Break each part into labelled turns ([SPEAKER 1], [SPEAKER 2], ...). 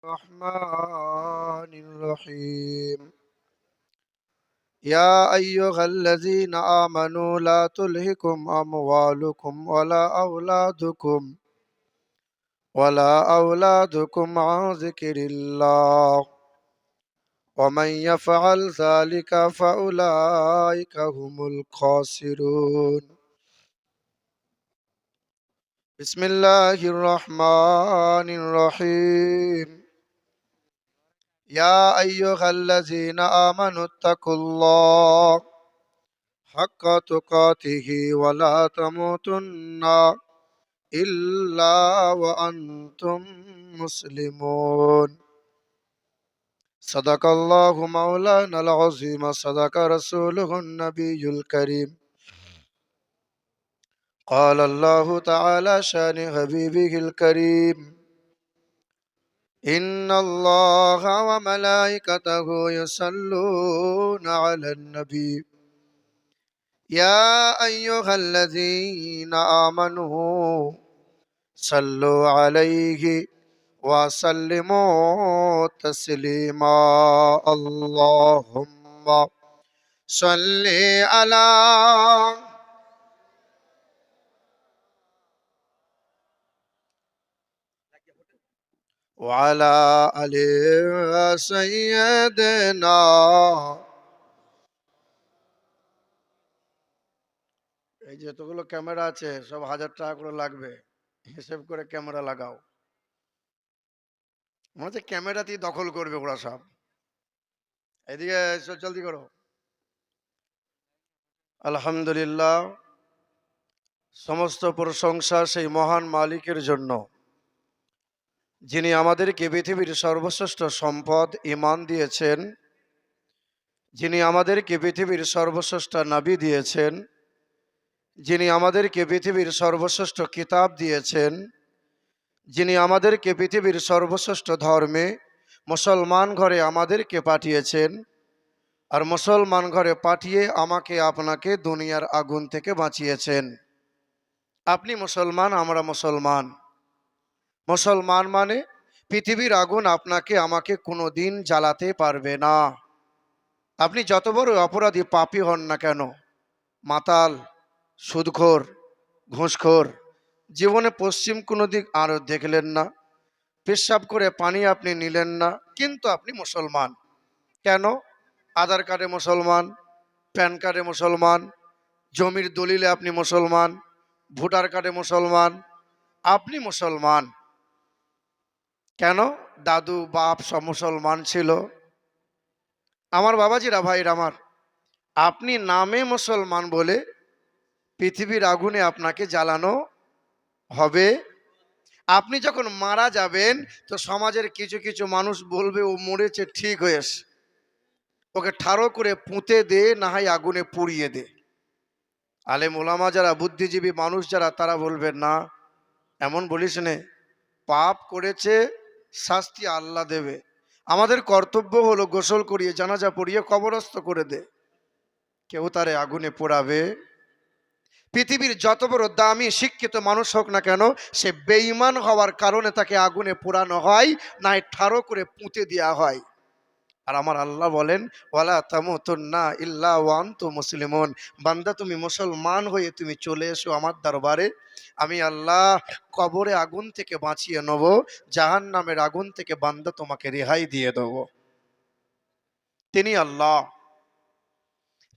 [SPEAKER 1] الرحمن الرحيم يا أيها الذين آمنوا لا تلهكم أموالكم ولا أولادكم عن ذكر الله ومن يفعل ذلك فأولئك هم الخاسرون بسم الله الرحمن الرحيم يا أيها الذين آمنوا اتقوا الله حق تقاته ولا تموتن إلا وأنتم مسلمون صدق الله مولانا العظيم صدق رسوله النبي الكريم قال الله تعالى شان حبيبه الكريم إن الله وملائكته يصلون على النبي يا أيها الذين آمنوا صلوا عليه وسلموا تسليما اللهم صل على وعلى آل سيدنا এই যতগুলো ক্যামেরা আছে সব 1000 টাকা করে লাগবে হিসেব করে ক্যামেরা লাগাও মনে হচ্ছে ক্যামেরাতেই দখল করবে ওরা সব এদিকে জলদি করো আলহামদুলিল্লাহ সমস্ত প্রশংসা সেই মহান মালিকের জন্য যিনি আমাদেরকে পৃথিবীর সর্বশ্রেষ্ঠ সম্পদ ঈমান দিয়েছেন যিনি আমাদেরকে পৃথিবীর সর্বশ্রেষ্ঠ নবী দিয়েছেন যিনি আমাদেরকে পৃথিবীর সর্বশ্রেষ্ঠ কিতাব দিয়েছেন যিনি আমাদেরকে পৃথিবীর সর্বশ্রেষ্ঠ ধর্মে মুসলমান ঘরে আমাদেরকে পাঠিয়েছেন আর মুসলমান ঘরে পাঠিয়ে আমাকে আপনাকে দুনিয়ার আগুন থেকে বাঁচিয়েছেন আপনি মুসলমান আমরা মুসলমান মুসলমান মানে পৃথিবীর আগুন আপনাকে আমাকে কোনোদিন জ্বালাতে পারবে না আপনি যত বড় অপরাধী পাপী হন না কেন মাতাল সুদখোর ঘুষখোর জীবনে পশ্চিম কোনো দিক আরও দেখলেন না পেশাব করে পানি আপনি নিলেন না কিন্তু আপনি মুসলমান কেন আধার কার্ডে মুসলমান প্যান কার্ডে মুসলমান জমির দলিলে আপনি মুসলমান ভোটার কার্ডে মুসলমান আপনি মুসলমান কেন দাদু বাপ সব মুসলমান ছিল আমার বাবাজিরা ভাইরা আমার আপনি নামে মুসলমান বলে পৃথিবীর আগুনে আপনাকে জ্বালানো হবে আপনি যখন মারা যাবেন তো সমাজের কিছু কিছু মানুষ বলবে ও মরেছে ঠিক হয়েছে ওকে ঠাড়ো করে পুঁতে দে না হয় আগুনে পুড়িয়ে দে আলেম ওলামা যারা বুদ্ধিজীবী মানুষ যারা তারা বলবেন না এমন বলিস নে পাপ করেছে শাস্তি আল্লাহ দেবে আমাদের কর্তব্য হলো গোসল করিয়ে জানাজা পড়িয়ে কবরস্থ করে দে কেউ তারে আগুনে পোড়াবে পৃথিবীর যত বড় দামি শিক্ষিত মানুষ হোক না কেন সে বেঈমান হওয়ার কারণে তাকে আগুনে পোড়ানো হয় না ঠাড়ো করে পুঁতে দেওয়া হয় আর আমার আল্লাহ বলেন ওয়ালা তামুতুন্না ইল্লা ওয়া আনতুম মুসলিমুন বান্দা তুমি মুসলমান হয়ে তুমি চলে এসো আমার দরবারে আমি আল্লাহ কবরে আগুন থেকে বাঁচিয়ে নেব জাহান্নামের আগুন থেকে বান্দা তোমাকে রেহাই দিয়ে দেব তিনি আল্লাহ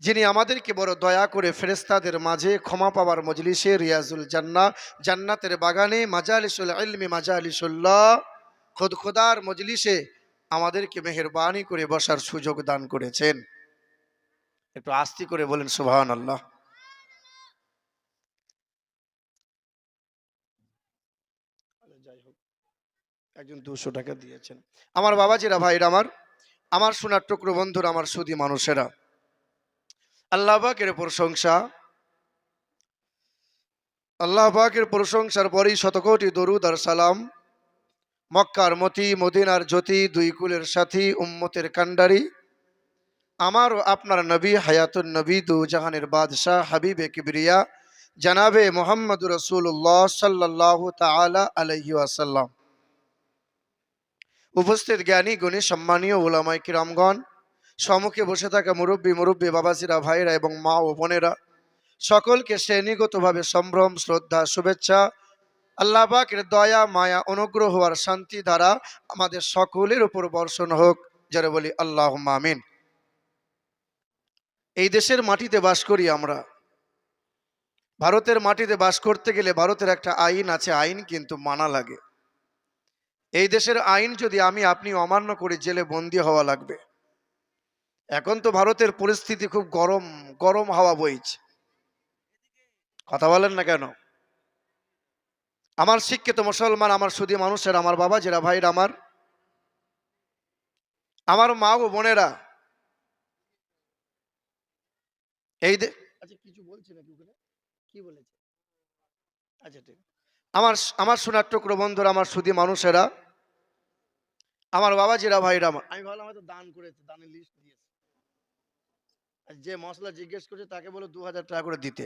[SPEAKER 1] যিনি আমাদেরকে বড় দয়া করে ফেরেশতাদের মাঝে ক্ষমা পাওয়ার মজলিসে রিয়াজুল জান্নাহ জান্নাতের বাগানে মাজালিসুল ইলমি মাজালিসুল্লাহ খুদ খোদার মজলিসে আমাদেরকে মেহেরবানি করে বসার সুযোগ দান করেছেন একটু আস্তি করে বলেন সুবহানাল্লাহ যাই হোক একজন 200 টাকা দিয়েছেন আমার বাবাজিরা ভাইরা আমার সোনার টুকরো বন্ধুরা আমার সুধী মানুষেরা আল্লাহ পাকের প্রশংসা আল্লাহ পাকের প্রশংসার পরেই শতকোটি দরুদ আর সালাম মক্কার মতি মদিনার জ্যোতি দুই কুলের সাথী উম্মতের কান্ডারি আমার ও আপনার নবী হায়াতুন নবী দু জাহানের বাদশাহ হাবিবে কিবরিয়া জনাবে মুহাম্মদ রাসূলুল্লাহ সাল্লাল্লাহু তাআলা আলাইহি ওয়াসাল্লাম উপস্থিত জ্ঞানী গুণী সম্মানীয় ওলামায়ে কিরামগণ, সম্মুখে বসে থাকা মুরব্বী বাবাজিরা, ভাইরা এবং মা ও বোনেরা, সকলকে শ্রেণীগতভাবে সম্ভ্রম, শ্রদ্ধা, শুভেচ্ছা, আল্লাহ পাকের দয়া, মায়া, অনুগ্রহ আর শান্তি দ্বারা আমাদের সকলের উপর বর্ষণ হোক। যারা বলি আল্লাহুম্মা আমিন। এই দেশের মাটিতে বাস করি আমরা। ভারতের মাটিতে বাস করতে গেলে ভারতের একটা আইন আছে, আইন কিন্তু মানা লাগে। এই দেশের আইন যদি আপনি অমান্য করে জেলে বন্দী হওয়া লাগবে। এখন তো ভারতের পরিস্থিতি খুব গরম, গরম হাওয়া বইছে। কথা বলেন না কেন? আমার শিক্ষিত মুসলমান, আমার সুধী মানুষের, আমার বাবাজিরা, ভাইরা, আমার মা ও বোনেরা, এই আচ্ছা কিছু বলছি নাকি ওখানে? কি বলেছে? আচ্ছা ঠিক। আমার আমার সোনার টুকরো বন্ধুরা, আমার সুধী মানুষেরা, আমার বাবাজিরা, ভাইরা, আমি ভাবলাম হয়তো দান করেছে, দানের লিস্ট দিয়েছে। যে মশলা জিজ্ঞেস করছে তাকে বলো 2000 টাকা করে দিতে।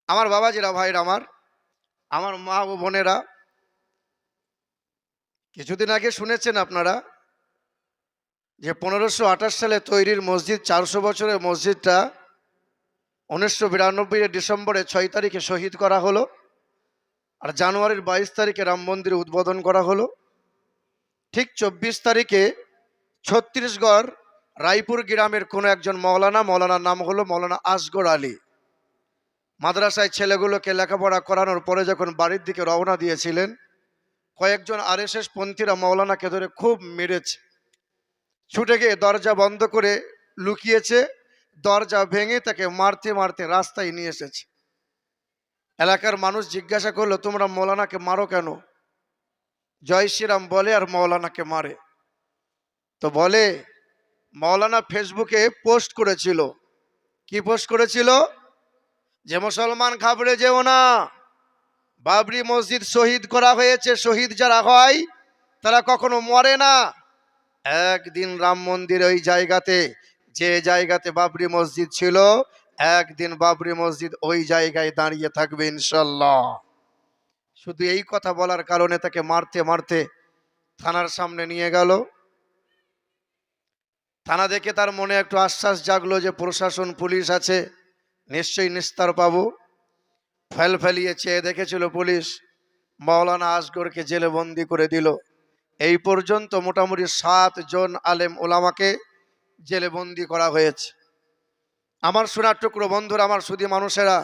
[SPEAKER 1] আমার বাবাজিরা, ভাইরা, আমার মা ও বোনেরা, কিছুদিন আগে শুনেছেন আপনারা যে 1528 সালে তৈরির মসজিদ, 400 বছরের মসজিদটা 1992 ডিসেম্বরে 6 তারিখে শহীদ করা হলো, আর জানুয়ারির 22 তারিখে রাম মন্দির উদ্বোধন করা হলো। ঠিক 24 তারিখে ছত্তিশগড় রায়পুর গ্রামের কোনো একজন মৌলানার নাম হলো মৌলানা আসগর আলী, মাদ্রাসায় ছেলেগুলোকে লেখাপড়া করানোর পরে যখন বাড়ির দিকে রওনা দিয়েছিলেন, কয়েকজন আরএসএস পন্থীরা মৌলানাকে ধরে খুব মেরেছে। ছুটে গিয়ে দরজা বন্ধ করে লুকিয়েছে, দরজা ভেঙে তাকে মারতে মারতে রাস্তায় নিয়ে এসেছে। এলাকার মানুষ জিজ্ঞাসা করলো, তোমরা মৌলানাকে মারো কেন? জয় শ্রীরাম বলে আর মৌলানাকে মারে। তো বলে মৌলানা ফেসবুকে পোস্ট করেছিল। কি পোস্ট করেছিল? যে মুসলমান ঘাবড়ে যেও না, বাবরি মসজিদ শহীদ করা হয়েছে। শহীদ যারা হয় তারা কখনো মরে না। একদিন রাম মন্দির ওই জায়গাতে, যে জায়গাতে বাবরি মসজিদ ছিল, একদিন বাবরি মসজিদ ওই জায়গায় দাঁড়িয়ে থাকবে ইনশাল্লাহ। শুধু এই কথা বলার কারণে তাকে মারতে মারতে থানার সামনে নিয়ে গেল। থানা দেখে তার মনে একটু আশ্বাস জাগলো যে প্রশাসন, পুলিশ আছে, নিশ্চয়ই নিস্তার পাবো। ফেলিয়ে চেয়ে দেখেছিল পুলিশ, মাওলানা আসগরকে জেলে বন্দি করে দিল। এই পর্যন্ত মোটামুটি 7 জন আলেম ওলামাকে জেলে বন্দি করা হয়েছে। আমার সোনার টুকরো বন্ধুরা, আমার সুধী মানুষেরা,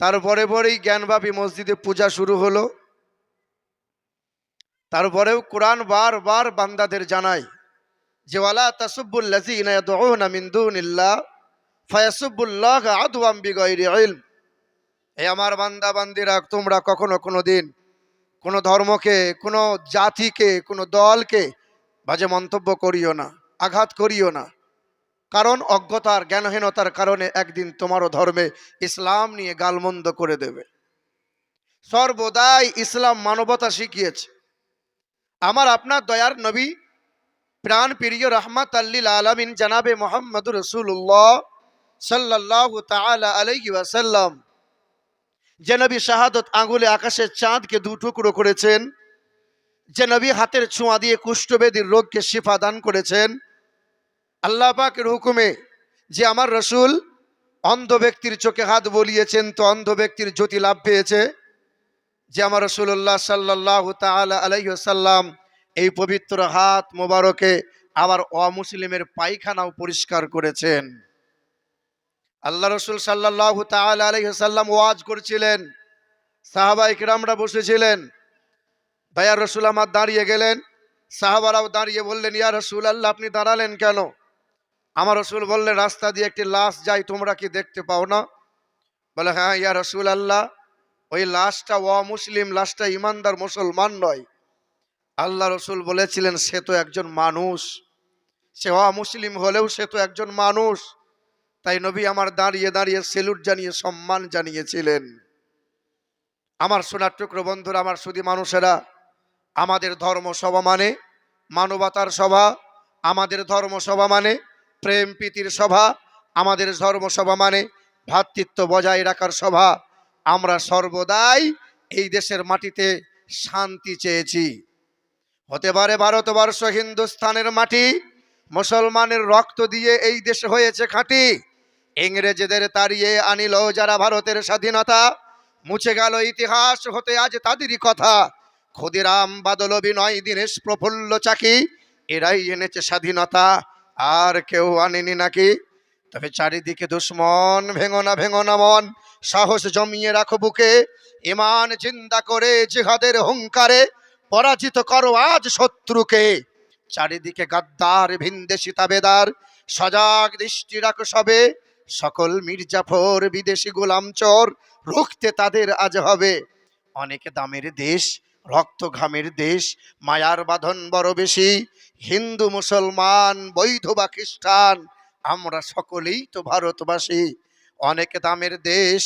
[SPEAKER 1] তারপরে পরেই জ্ঞানবাপী মসজিদে পূজা শুরু হলো। তারপরেও কোরআন বারবার বান্দাদের জানায় যে ওয়ালা তাসুব্বুল্লাযীনা ইয়াদউনা মিন দুনিল্লাহ ফায়াসুব্বুল্লাহ আদওয়াম বিগাইরি ইলম। এই আমার বান্দা বান্দিরা, তোমরা কখনো কোনোদিন কোনো ধর্মকে, কোনো জাতিকে, কোনো দলকে বাজে মন্তব্য করিও না, আঘাত করিও না। কারণ অজ্ঞতার, জ্ঞানহীনতার কারণে একদিন তোমারও ধর্মে, ইসলাম নিয়ে গালমন্দ করে দেবে। সর্বদাই ইসলাম মানবতা শিখিয়েছে। আমার আপনার দয়ার নবী, প্রাণ প্রিয় রাহমাত লিল আলামিন জনাবে মুহাম্মদুর রাসূলুল্লাহ সাল্লাল্লাহু তাআলা আলাইহি ওয়াসাল্লাম, যে নবী শাহাদত আঙ্গুলে আকাশের চাঁদকে 2 টুকরো করেছেন, যে নবী হাতের ছোঁয়া দিয়ে কুষ্ঠব্যাধির রোগকে শিফা দান করেছেন, আল্লাহ পাকের হুকুমে যে আমার রসুল অন্ধ ব্যক্তির চোখে হাত বলিয়েছেন তো অন্ধ ব্যক্তির জ্যোতি লাভ পেয়েছে, যে আমার রাসূলুল্লাহ সাল্লাল্লাহু তাআলা আলাইহি ওয়াসাল্লাম এই পবিত্র হাত মোবারকে আবার অমুসলিমের পায়খানাও পরিষ্কার করেছেন। আল্লাহ রসুল সাল্লাল্লাহু তাআলা আলাইহি ওয়াসাল্লাম ওয়াজ করছিলেন, সাহাবায়ে কিরামরা বসেছিলেন। দয়ার রসুল আমার দাঁড়িয়ে গেলেন, সাহাবারাও দাঁড়িয়ে বললেন, ইয়া রাসূলুল্লাহ আপনি দাঁড়ালেন কেন? আমার রসুল বললেন, রাস্তা দিয়ে একটি লাশ যায়, তোমরা কি দেখতে পাও না? বলে, হ্যাঁ ইয়া রাসূলুল্লাহ, ওই লাশটা অমুসলিম, লাশটা ইমানদার মুসলমান নয়। আল্লাহ রসুল বলেছিলেন, সে তো একজন মানুষ, সে অমুসলিম হলেও সে তো একজন মানুষ। তাই নবী আমার দাঁড়িয়ে দাঁড়িয়ে সেলুট জানিয়ে সম্মান জানিয়েছিলেন। আমার সোনার টুকরো বন্ধুরা, আমার সুধী মানুষেরা, আমাদের ধর্ম সভা মানে মানবতার সভা, আমাদের ধর্ম সভা মানে প্রেম প্রীতির সভা, আমাদের ধর্ম সভা মানে ভ্রাতৃত্ব বজায় রাখার সভা। আমরা সর্বদাই এই দেশের মাটিতে শান্তি চেয়েছি। হতে পারে ভারতবর্ষ হিন্দুস্তানের মাটি, মুসলমানের রক্ত দিয়ে এই দেশ হয়েছে খাঁটি। ইংরেজদের তাড়িয়ে আনিল যারা ভারতের স্বাধীনতা, মুছে গেল ইতিহাস হতে আজ তাদেরই কথা। ক্ষুদিরাম বাদল বিনয় দীনেশ প্রফুল্ল চাকি, এরাই এনেছে স্বাধীনতা, আর কেউ আনেনি নাকি? তবে চারিদিকে দুশ্মন, ভেঙো না মন, সাহস জমিয়ে রাখো বুকে, ইমান জিন্দা করে জিহাদের হুঙ্কারে পরাজিত করো আজ শত্রুকে। চারিদিকে গাদ্দার ভিনদেশি তাবেদার, সজাগ দৃষ্টি রাখো সবে, সকল মির্জাফর বিদেশি গোলাম চোর, রুখতে তাদের আজ হবে। অনেক দামের দেশ, রক্ত ঘামের দেশ, মায়ার বাঁধন বড় বেশি, হিন্দু মুসলমান বৈধ বা খ্রিস্টান, আমরা সকলেই তো ভারতবাসী। অনেক দামের দেশ,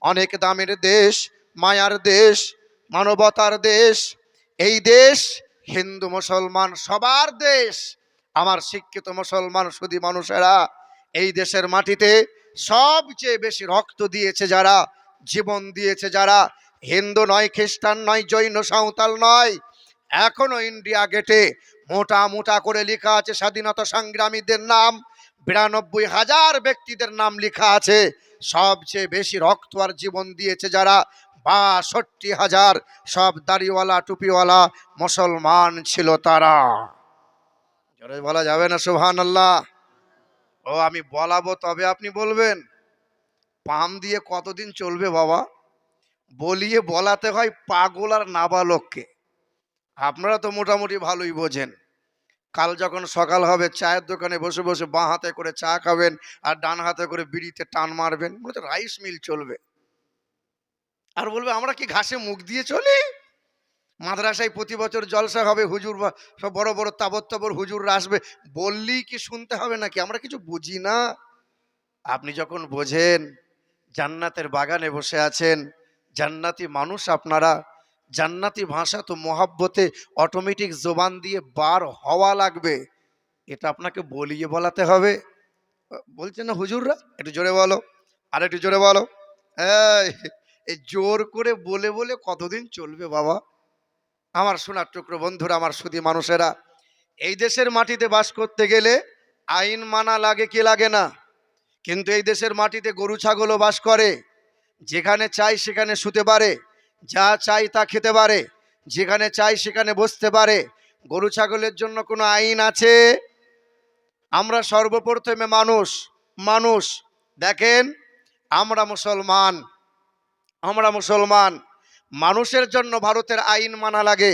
[SPEAKER 1] অনেক দামের দেশ, মায়ার দেশ, মানবতার দেশ, এই দেশ হিন্দু মুসলমান সবার দেশ। আমার শিক্ষিত মুসলমান সুধী মানুষেরা, এই দেশের মাটিতে সবচেয়ে বেশি রক্ত দিয়েছে যারা, জীবন দিয়েছে যারা, হিন্দু নয়, খ্রিস্টান নয়, জৈন সাঁওতাল নয়। এখনো ইন্ডিয়া গেটে মোটা মোটা করে লেখা আছে স্বাধীনতা সংগ্রামীদের নাম, 92,000 ব্যক্তিদের নাম লেখা আছে। সবচেয়ে বেশি রক্ত আর জীবন দিয়েছে যারা, 62,000, সব দাড়িওয়ালা টুপিওয়ালা মুসলমান ছিল তারা। জোরে বলা যাবে না সুবহানাল্লাহ? ও আমি বলাবো তবে আপনি বলবেন? পাম দিয়ে কতদিন চলবে বাবা? বলিয়ে বলাতে হয় পাগল আর নাবালককে। আপনারা তো মোটামুটি ভালোই বোঝেন। কাল যখন সকাল হবে চায়ের দোকানে বসে বসে বাঁ হাতে করে চা খাবেন আর ডান হাতে করে বিড়িতে টান মারবেন, মনে হচ্ছে রাইস মিল চলবে। আর বলবে আমরা কি ঘাসে মুখ দিয়ে চলি? মাদ্রাসায় প্রতি বছর জলসা হবে, হুজুর সব বড় বড় তাবর হুজুররা আসবে, বললেই কি শুনতে হবে নাকি? আমরা কিছু বুঝি না। আপনি যখন বোঝেন, জান্নাতের বাগানে বসে আছেন, জান্নাতি মানুষ আপনারা, জান্নাতি ভাষা তো মহাব্বতে অটোমেটিক জবান দিয়ে বার হওয়া লাগবে, এটা আপনাকে বলিয়ে বলাতে হবে? বলছেন না হুজুররা, একটু জোরে বলো, আর একটু জোরে বলো। এই এই জোর করে বলে বলে কতদিন চলবে বাবা? আমার সোনার টুকরো বন্ধুরা, আমার সুধী মানুষেরা, এই দেশের মাটিতে বাস করতে গেলে আইন মানা লাগে কি লাগে না? কিন্তু এই দেশের মাটিতে গরু ছাগলও বাস করে, যেখানে চাই সেখানে শুতে পারে, যা চাই তা খেতে পারে, যেখানে চাই সেখানে বসতে পারে। গরু ছাগলের জন্য কোনো আইন আছে? আমরা সর্বপ্রথমে মানুষ, মানুষ দেখেন, আমরা মুসলমান, আমরা মুসলমান, মানুষের জন্য ভারতের আইন মানা লাগে,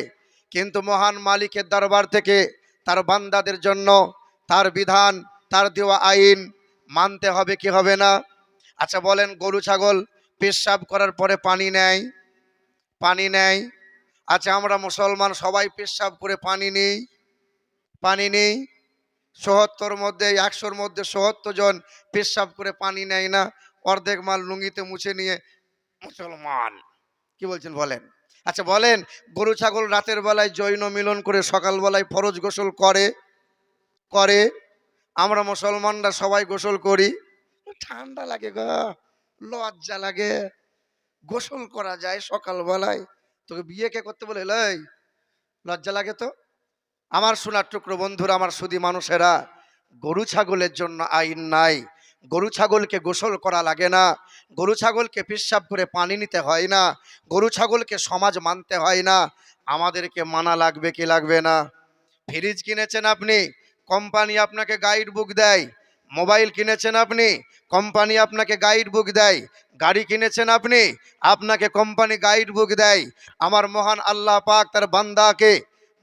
[SPEAKER 1] কিন্তু মহান মালিকের দরবার থেকে তার বান্দাদের জন্য তার বিধান, তার দেওয়া আইন মানতে হবে কি হবে না? আচ্ছা বলেন, গরু ছাগল পেশাব করার পরে পানি নেয়, পানি নেয়। আচ্ছা আমরা মুসলমান সবাই পেশাব করে পানি নেই, পানি নেই। ৭০ মধ্যে ১০০-র মধ্যে ৭০ জন পেশাব করে পানি নেয় না, অর্ধেক মাল লুঙ্গিতে মুছে নিয়ে মুসলমান। কি বলছেন বলেন? আচ্ছা বলেন, গরু ছাগল রাতের বেলায় জৈন মিলন করে সকালবেলায় ফরজ গোসল করে, করে? আমরা মুসলমানরা সবাই গোসল করি, ঠান্ডা লাগে গো, লজ্জা লাগে, গোসল করা যায় সকালবেলায়, তোকে বিয়ে কে করতে বলে? এই লজ্জা লাগে তো? আমার সোনার টুকরো বন্ধুরা, আমার সুধী মানুষেরা, গরু ছাগলের জন্য আইন নাই, গরু ছাগলকে গোসল করা লাগে না, গরু ছাগলকে পেশাব করে পানি নিতে হয় না, গরু ছাগলকে সমাজ মানতে হয় না। আমাদেরকে মানা লাগবে কি লাগবে না? ফ্রিজ কিনেছেন আপনি, কোম্পানি আপনাকে গাইড বুক দেয়। মোবাইল কিনেছেন আপনি, কোম্পানি আপনাকে গাইড বুক দেয়। গাড়ি কিনেছেন আপনি, আপনাকে কোম্পানি গাইড বুক দেয়। আমার মহান আল্লাহ পাক তার বান্দাকে,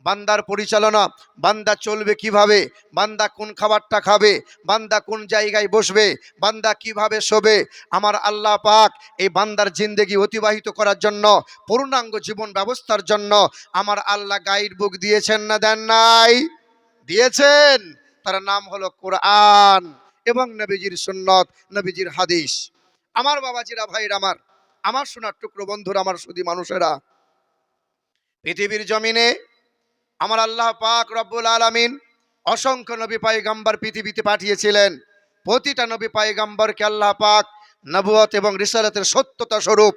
[SPEAKER 1] বান্দার পরিচালনা, বান্দা চলবে কিভাবে, বান্দা কোন খাবারটা খাবে, বান্দা কোন জায়গায় বসবে, বান্দা কিভাবে শোবে, আমার আল্লাহ পাক এই বান্দার জিন্দেগি অতিবাহিত করার জন্য, পূর্ণাঙ্গ জীবন ব্যবস্থার জন্য আমার আল্লাহ গাইড বুক দিয়েছেন না দেন নাই? দিয়েছেন। তার নাম হলো কোরআন এবং নবীজির সুন্নত, নবীজির হাদিস। আমার বাবাজিরা, ভাইরা আমার সোনার টুকরো বন্ধুরা, আমার সুধী মানুষেরা, পৃথিবীর জমিনে আমার আল্লাহ পাক রব্বুল আলামিন অসংখ্য নবী পয়গম্বর পৃথিবীতে পাঠিয়েছিলেন। প্রতিটা নবী পয়গম্বরকে আল্লাহ পাক নবুয়ত এবং রিসালাতের সত্যতা স্বরূপ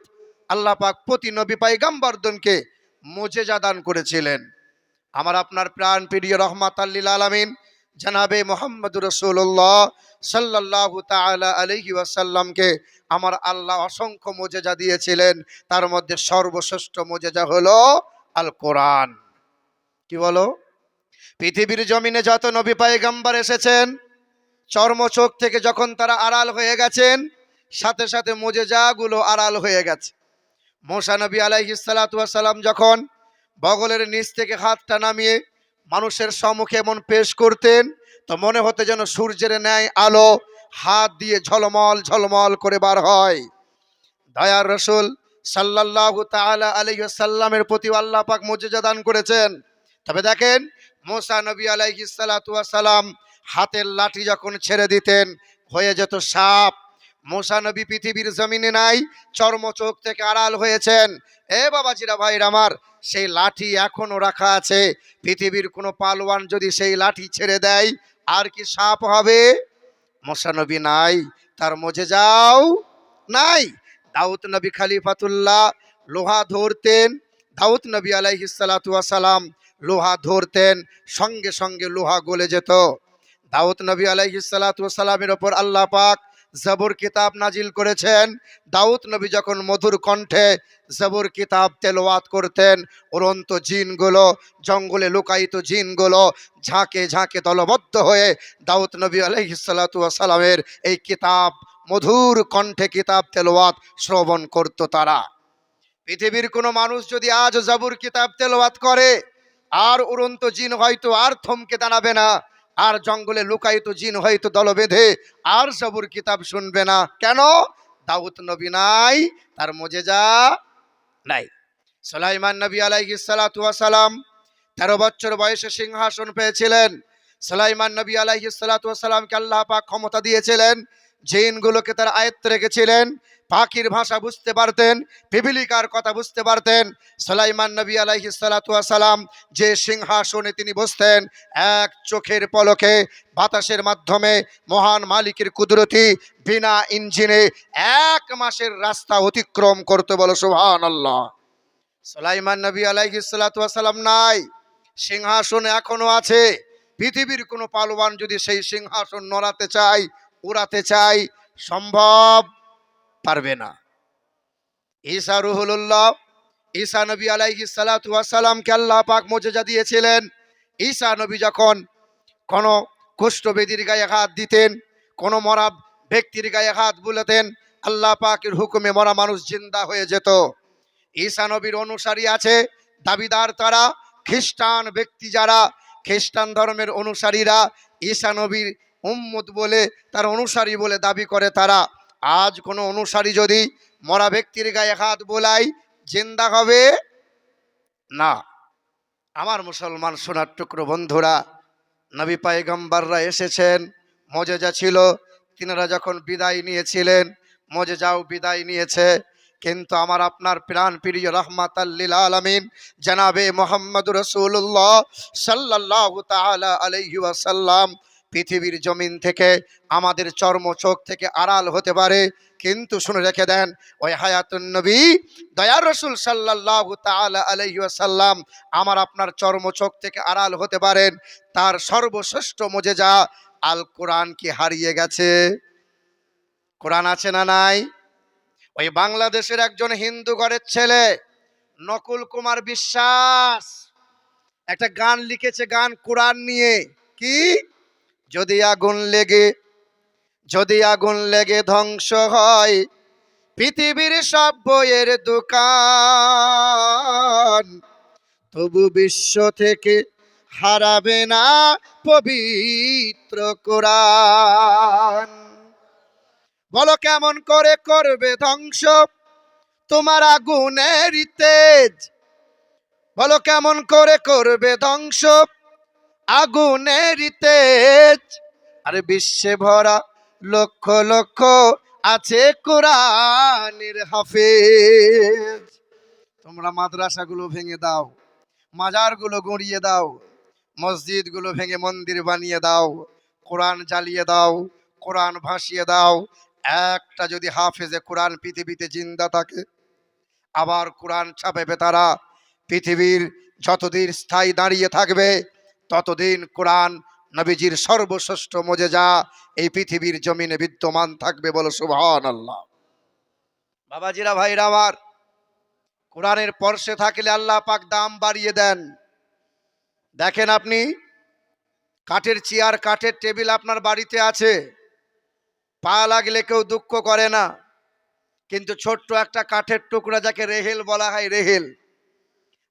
[SPEAKER 1] আল্লাহ পাক প্রতি নবী পয়গম্বরদেরকে মুজিজা দান করেছিলেন। আমার আপনার প্রাণ প্রিয় রহমাতাল লিল আলামিন জনাবে মুহাম্মদুর রাসূলুল্লাহ সাল্লাল্লাহু তাআলা আলাইহি ওয়াসাল্লামকে আমার আল্লাহ অসংখ্য মুজিজা দিয়েছিলেন। তার মধ্যে সর্বশ্রেষ্ঠ মুজিজা হলো আল কোরআন। কি বলো? পৃথিবীর জমিনে যত নবী পয়গম্বর এসেছেন, চর্মচোখ থেকে যখন তারা আড়াল হয়ে গেছেন, সাথে সাথে মুজিজাগুলো আড়াল হয়ে গেছে। মুসা নবী আলাইহিস সালাতু ওয়াস সালাম যখন বগলের নিচ থেকে হাতটা নামিয়ে মানুষের সম্মুখে এমন পেশ করতেন, তো মনে হতে যেন সূর্যের ন্যায় আলো হাত দিয়ে ঝলমল ঝলমল করে বার হয়। দয়ার রাসূল সাল্লাল্লাহু তাআলা আলাইহি ওয়াসাল্লামের প্রতি আল্লাহ পাক মুজিজা দান করেছেন। তবে দেখেন, মুসা নবী আলাইহিস সালাতু ওয়াস সালাম হাতের লাঠি যখন ছেড়ে দিতেন, হয়ে যেত সাপ। মুসা নবী পৃথিবীর জমিনে নাই, চর্মচোখ থেকে আড়াল হয়েছেন। এ বাবাজিরা ভাইরা আমার, সেই লাঠি এখনো রাখা আছে। পৃথিবীর কোনো পালোয়ান যদি সেই লাঠি ছেড়ে দেয়, আর কি সাপ হবে? মুসা নবী নাই, তার মুজিজাও নাই। দাউদ নবী খলিফাতুল্লাহ লোহা ধরতেন, দাউদ নবী আলাইহিস সালাতু ওয়াস সালাম লোহা ধরতেন, সঙ্গে সঙ্গে লোহা গলে যেত। দাউদ নবী আলাইহিস সালাতু ওয়াস সালামের ওপর আল্লাহ পাক জবর কিতাব নাজিল করেছেন। দাউদ নবী যখন মধুর কণ্ঠে জবর কিতাব তেলাওয়াত করতেন, উড়ন্ত জিনগুলো, জঙ্গলে লুকায়িত জিনগুলো ঝাঁকে ঝাঁকে দলবদ্ধ হয়ে দাউদ নবী আলাইহিস সালাতু ওয়াস সালামের এই কিতাব, মধুর কণ্ঠে কিতাব তেলাওয়াত শ্রবণ করত তারা। পৃথিবীর কোনো মানুষ যদি আজ জবর কিতাব তেলাওয়াত করে, আর উড়ন্ত জিন হয়তো আর থমকে দাঁড়াবে না, আর জঙ্গলে লুকায়িত জিন হয়তো দল বেঁধে আর জবর কিতাব শুনবে না। কেন? দাউদ নবী নাই, তার মুজিজা নাই। সুলাইমান নবী আলাইহিস সালাতু ওয়াস সালাম 13 বছর বয়সে সিংহাসন পেয়েছিলেন। সুলাইমান নবী আলাইহিস সালাতু ওয়াস সালামকে আল্লাহ পাক ক্ষমতা দিয়েছিলেন, জিনগুলোকে তার আয়ত্তে রেখেছিলেন। পাখির ভাষা বুঝতে পারতেন, পিপিলিকার কথা বুঝতে পারতেন। সুলাইমান নবী আলাইহিস সালাতু ওয়াস সালাম যে সিংহাসনে তিনি বসতেন, এক চোখের পলকে বাতাসের মাধ্যমে মহান মালিকের কুদরতি বিনা ইঞ্জিনে 1 মাসের রাস্তা অতিক্রম করতে, বলো সুবহানাল্লাহ। সুলাইমান নবী আলাইহিস সালাতু ওয়াস সালাম নাই, সিংহাসন এখনো আছে। পৃথিবীর কোনো পালোয়ান যদি সেই সিংহাসন নড়াতে চায়, উড়াতে চায়, সম্ভব পারবে না। ঈসা রুহুল্লাহ, ঈসা নবী আলাইহিস সালাতু ওয়াস সালামকে আল্লাহ পাক মুজিজা দিয়েছিলেন। ঈসা নবী যখন কোনো কুষ্ঠবেদীর গায়ে হাত দিতেন, কোনো মরা ব্যক্তির গায়ে হাত বুলাতেন, আল্লাহ পাকের হুকুমে মরা মানুষ জিন্দা হয়ে যেত। ঈসা নবীর অনুসারী আছে, দাবিদার তারা খ্রিস্টান ব্যক্তি, যারা খ্রিস্টান ধর্মের অনুসারীরা ঈসা নবীর উম্মত বলে, তার অনুসারী বলে দাবি করে তারা। আজ কোনো অনুসারী যদি মরা ব্যক্তির গায়ে হাত বোলায়, জিন্দা হবে না। আমার মুসলমান সোনার টুকরো বন্ধুরা, নবী পয়গম্বররা এসেছেন, মুজিজা ছিল। তিনারা যখন বিদায় নিয়েছিলেন, মুজিজাও বিদায় নিয়েছে। কিন্তু আমার আপনার প্রাণ প্রিয় রাহমাতাল লিল আলামিন জনাবে মুহাম্মদুর রাসূলুল্লাহ সাল্লাল্লাহু তাআলা আলাইহি ওয়াসাল্লাম পৃথিবীর জমিন থেকে আমাদের চর্মচোখ থেকে আড়াল হতে পারে, কিন্তু শুনে রেখে দেন, ওই হায়াতুন নবী দয়ার রাসূল সাল্লাল্লাহু তাআলা আলাইহি ওয়াসাল্লাম আমার আপনার চর্মচোখ থেকে আড়াল হতে পারেন। তার সর্বশ্রেষ্ঠ মুজিজা আল কোরআন কি হারিয়ে গেছে? কোরআন আছে না নাই? ওই বাংলাদেশের একজন হিন্দু ঘরের ছেলে নকুল কুমার বিশ্বাস একটা গান লিখেছে, গান কোরআন নিয়ে। কি? যদি আগুন লেগে, যদি আগুন লেগে ধ্বংস হয় পৃথিবীর সব বইয়ের দোকান, তবু বিশ্ব থেকে হারাবে না পবিত্র কোরআন। বলো কেমন করে করবে ধ্বংস তোমার আগুনের তেজ? বলো কেমন করে করবে ধ্বংস আগুনের তেজ? আরে বিশ্বে ভরা লক্ষ লক্ষ আছে কোরআনের হাফেজ। তোমরা মাদ্রাসাগুলো ভেঙে দাও, মাজারগুলো গড়িয়ে দাও, মসজিদগুলো ভেঙে মন্দির বানিয়ে দাও, কোরআন জ্বালিয়ে দাও, কোরআন ভাসিয়ে দাও। একটা যদি হাফেজে কোরআন পৃথিবীতে জিন্দা থাকে, আবার কোরআন ছাপাবে তারা পৃথিবীর যতদিন স্থায়ী দাঁড়িয়ে থাকবে ততদিন কোরআন নবীজির সর্বশ্রেষ্ঠ মোজেজা এই পৃথিবীর জমিনে বিদ্যমান থাকবে, বলো সুবহানাল্লাহ। বাবাজিরা, ভাইরা আমার, কোরআনের পর্শে থাকলে আল্লাহ পাক দাম বাড়িয়ে দেন। দেখেন, আপনি কাঠের চেয়ার, কাঠের টেবিল আপনার বাড়িতে আছে, পা লাগলে কেউ দুঃখ করে না, কিন্তু ছোট্ট একটা কাঠের টুকরা যাকে রেহেল বলা হয়, রেহেল,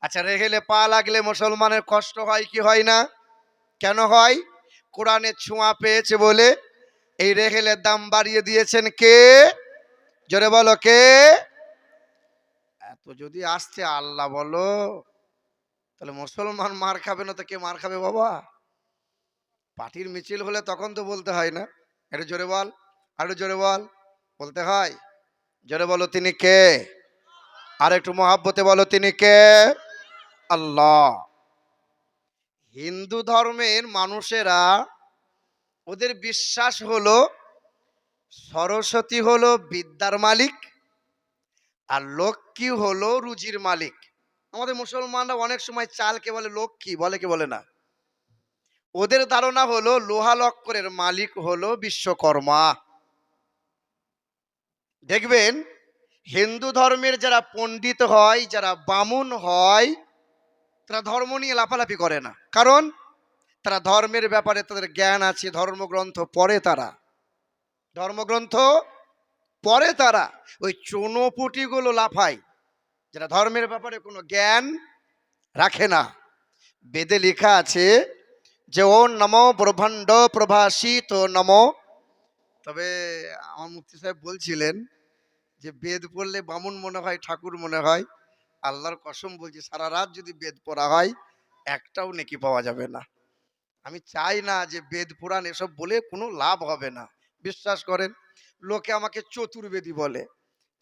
[SPEAKER 1] আচ্ছা রেহেলে পা লাগলে মুসলমানের কষ্ট হয় কি হয় না? কেন হয়? কোরআনের ছোঁয়া পেয়েছে বলে এই রেহেলের দাম বাড়িয়ে দিয়েছেন কে? জোরে বলো কে? এত যদি আসছে আল্লাহ বলো, তাহলে মুসলমান মার খাবে না তো কে মার খাবে বাবা? পার্টির মিছিল হলে তখন তো বলতে হয় না? একটু জোরে বল, আরো জোরে বল, বলতে হয়। জোরে বলো তিনি কে? আর একটু মহাব্বতে বলো তিনি কে? আল্লাহ। হিন্দু ধর্মের মানুষেরা, ওদের বিশ্বাস হলো সরস্বতী হলো বিদ্যার মালিক আর লক্ষ্মী হলো রুজির মালিক। আমাদের মুসলমানরা অনেক সময় চালকে বলে লক্ষ্মী, বলে কি বলে না? ওদের ধারণা হলো লোহা লক্করের মালিক হলো বিশ্বকর্মা। দেখবেন হিন্দু ধর্মের যারা পণ্ডিত হয়, যারা বামুন হয়, তারা ধর্ম নিয়ে লাফালাফি করে না, কারণ তারা ধর্মের ব্যাপারে তাদের জ্ঞান আছে, ধর্মগ্রন্থ পড়ে তারা, ধর্মগ্রন্থ পড়ে তারা। ওই চুনোপুটিগুলো লাফায় যারা ধর্মের ব্যাপারে কোনো জ্ঞান রাখে না। বেদে লেখা আছে যে ও নমো ব্রহ্মাণ্ড প্রভাসিত নমো। তবে আমার মুফতি সাহেব বলছিলেন যে বেদ পড়লে বামুন মনে হয়, ঠাকুর মনে হয়। আল্লাহর কসম বলছি, সারা রাত যদি বেদ পড়া হয় একটাও নেকি পাওয়া যাবে না। আমি চাই না যে বেদ পুরাণ এসব বলে কোনো লাভ হবে না। বিশ্বাস করেন, লোকে আমাকে চতুর্বেদী বলে,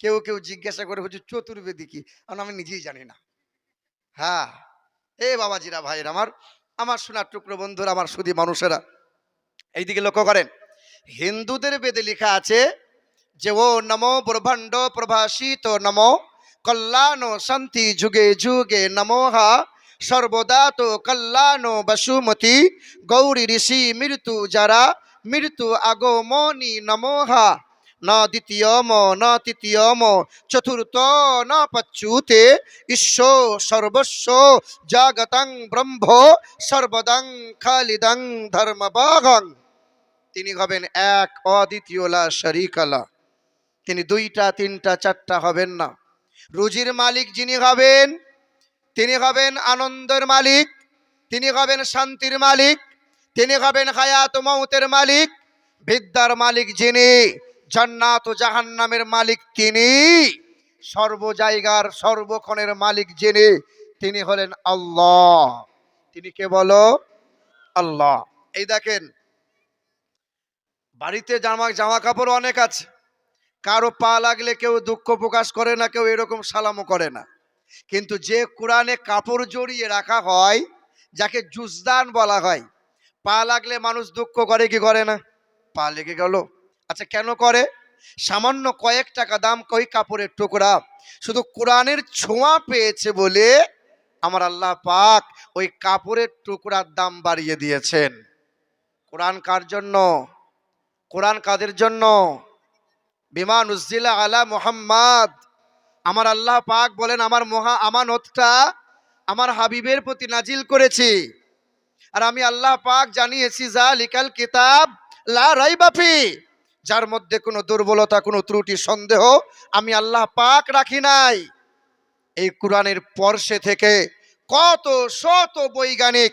[SPEAKER 1] কেউ কেউ জিজ্ঞাসা করে বলছে চতুর্বেদী কি, কারণ আমি নিজেই জানি না। হ্যাঁ, এ বাবাজিরা, ভাইয়ের আমার, আমার সোনার টুকরো বন্ধুরা, আমার সুধী মানুষেরা, এইদিকে লক্ষ্য করেন। হিন্দুদের বেদে লেখা আছে যে ও নমো ব্রহ্মাণ্ড প্রভাসিত নমো কল্যাণ শান্তি যুগে যুগে নমোহা সর্বদা তো কল্যাণ বসুমতি গৌরী ঋষি মৃত্যু যারা মৃত্যু আগমনি নমোহা ন দ্বিতীয়ম ন তৃতীয়ম চতুর্থ ন পচ্যুতে ঈশ্বর সর্বস্ব জাগতং ব্রহ্ম সর্বদং খালিদং ধর্মবাগং। তিনি হবেন এক, অদ্বিতীয় লা শারীকা লাহ। তিনি দুইটা, তিনটা, চারটা হবেন না। রুজির মালিক যিনি হবেন, তিনি হবেন আনন্দের মালিক, তিনি হবেন শান্তির মালিক, তিনি হবেন হায়াত মৌতের মালিক। বিদ্যার মালিক যিনি, জান্নাত ও জাহান্নামের মালিক তিনি, সর্ব জায়গার সর্বক্ষণের মালিক যিনি, তিনি হলেন আল্লাহ। তিনি কে বলো? আল্লাহ। এই দেখেন, বাড়িতে জামা কাপড় অনেক আছে, কারো পা লাগলে কেউ দুঃখ প্রকাশ করে না, কেউ এরকম সালামও করে না। কিন্তু যে কোরআনে কাপড় জড়িয়ে রাখা হয়, যাকে জুজদান বলা হয়, পা লাগলে মানুষ দুঃখ করে কি করে না? পা লেগে গেল, আচ্ছা কেন করে? সামান্য কয়েক টাকা দাম কই কাপড়ের টুকরা, শুধু কোরআনের ছোঁয়া পেয়েছে বলে আমার আল্লাহ পাক ওই কাপড়ের টুকরার দাম বাড়িয়ে দিয়েছেন। কোরআন কার জন্য? কোরআন কাদের জন্য? বিমা নুজ্জিলা আলা মুহাম্মাদ। আমার আল্লাহ পাক বলেন আমার মহা আমানতটা আমার হাবিবের প্রতি নাজিল করেছি, আর আমি আল্লাহ পাক জানিয়েছি যালিকাল কিতাব লা রাইবা ফি, যার মধ্যে কোনো দুর্বলতা, কোনো ত্রুটি, সন্দেহ আমি আল্লাহ পাক রাখি নাই। এই কোরআনের পর্শে থেকে কত শত বৈজ্ঞানিক,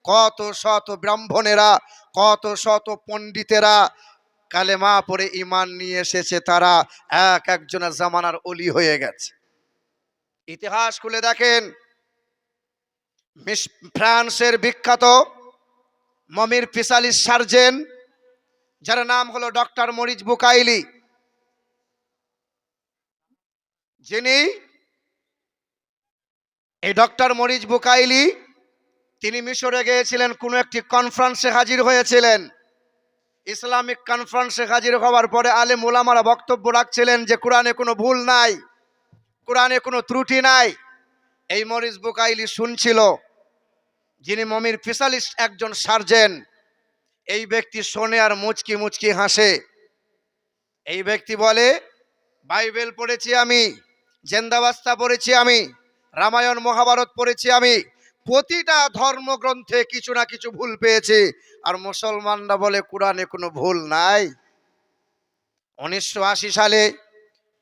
[SPEAKER 1] কত শত ব্রাহ্মণেরা, কত শত পণ্ডিতেরা কালেমা পড়ে ঈমান নিয়ে এসেছে, তারা এক একজনের জামানার ওলি হয়ে গেছে। ইতিহাস খুলে দেখেন, ফ্রান্সের বিখ্যাত মমির স্পেশালিস্ট সার্জন, যার নাম হলো ডক্টর মরিস বুকাইলি, যিনি এই ডক্টর মরিস বুকাইলি, তিনি মিশরে গিয়েছিলেন, কোনো একটি কনফারেন্সে হাজির হয়েছিলেন। ইসলামিক কনফারেন্সে হাজির হওয়ার পরে আলেম ওলামারা বক্তব্য রাখছিলেন যে কোরআনে কোনো ভুল নাই, কোরআনে কোনো ত্রুটি নাই। এই মরিস বুকাইলি শুনছিল, যিনি মমির স্পেশালিস্ট একজন সার্জেন, এই ব্যক্তি শোনে আর মুচকি মুচকি হাসে। এই ব্যক্তি বলে, বাইবেল পড়েছি আমি, জেন্দাবাস্তা পড়েছি আমি, রামায়ণ মহাভারত পড়েছি আমি, প্রতিটা ধর্মগ্রন্থে কিছু না কিছু ভুল পেয়েছি, আর মুসলমানরা বলে কোরআনে কোনো ভুল নাই। 1980 সালে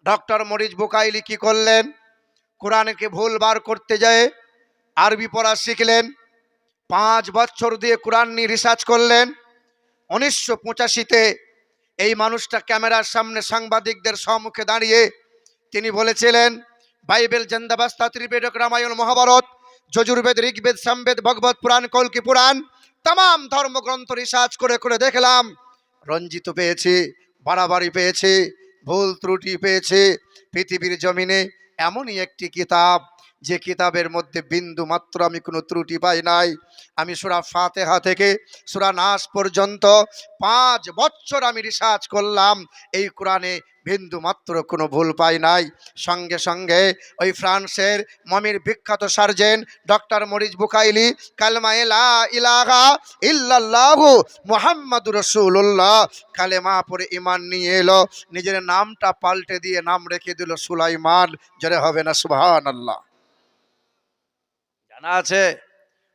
[SPEAKER 1] ডক্টর মরিস বুকাইলি কি করলেন? কোরআনকে ভুল বার করতে যায় আরবি পড়া শিখলেন, 5 বছর দিয়ে কোরআন নিয়ে রিসার্চ করলেন। 1985-তে এই মানুষটা ক্যামেরার সামনে সাংবাদিকদের সম্মুখে দাঁড়িয়ে তিনি বলেছিলেন, বাইবেল, জেন্দাবাস্তা, ত্রিবেদক, রামায়ণ মহাভারত, যজুর্বেদ, ঋগ্বেদ, সামবেদ, ভগবত পুরাণ, কল্কি পুরাণ, তাম ধর্মগ্রন্থ রিসার্চ করে করে দেখলাম, রঞ্জিত পেয়েছি, বাড়াবাড়ি পেয়েছি, ভুল ত্রুটি পেয়েছি। পৃথিবীর জমিনে এমনই একটি কিতাব, যে কিতাবের মধ্যে বিন্দু মাত্র আমি কোনো ত্রুটি পাই নাই। আমি সূরা ফাতিহা থেকে সূরা নাস পর্যন্ত 5 বছর আমি রিসার্চ করলাম, এই কোরআনে বিন্দু মাত্র কোনো ভুল পাই নাই। সঙ্গে সঙ্গে ওই ফ্রান্সের মমির বিখ্যাত সার্জেন ডক্টর মরিস বুকাইলি কালেমা লা ইলাহা ইল্লাল্লাহু মুহাম্মাদুর রাসূলুল্লাহ কালেমা পড়ে ঈমান নিয়ে এলো, নিজের নামটা পাল্টে দিয়ে নাম রেখে দিল সুলাইমান। জোরে হবে না সুবহানাল্লাহ? জানা আছে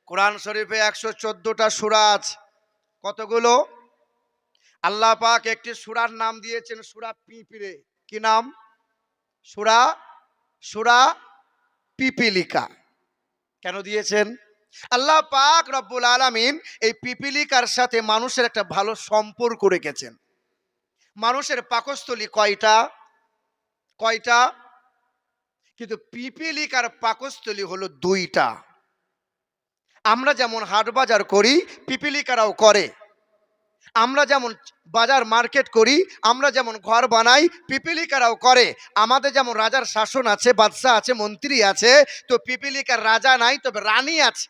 [SPEAKER 1] কোরআন শরীফে 114টা সূরা আছে। কতগুলো? আল্লাহ পাক একটি সূরার নাম দিয়েছেন সূরা পিঁপড়ে। কি নাম? সূরা পিপিলিকা। কেন দিয়েছেন? আল্লাহ পাক রব্বুল আলামিন এই পিপিলিকার সাথে মানুষের একটা ভালো সম্পর্ক রেখেছেন। মানুষের পাকস্থলী কয়টা? কিন্তু পিপিলিকার পাকস্থলী হলো 2টা। আমরা যেমন হাট বাজার করি, পিপিলিকারাও করে। আমরা যেমন বাজার মার্কেট করি, আমরা যেমন ঘর বানাই, পিপিলিকারাও করে। আমাদের যেমন রাজার শাসন আছে, বাদশা আছে, মন্ত্রী আছে, তো পিপিলিকার রাজা নাই, তবে রানী আছে।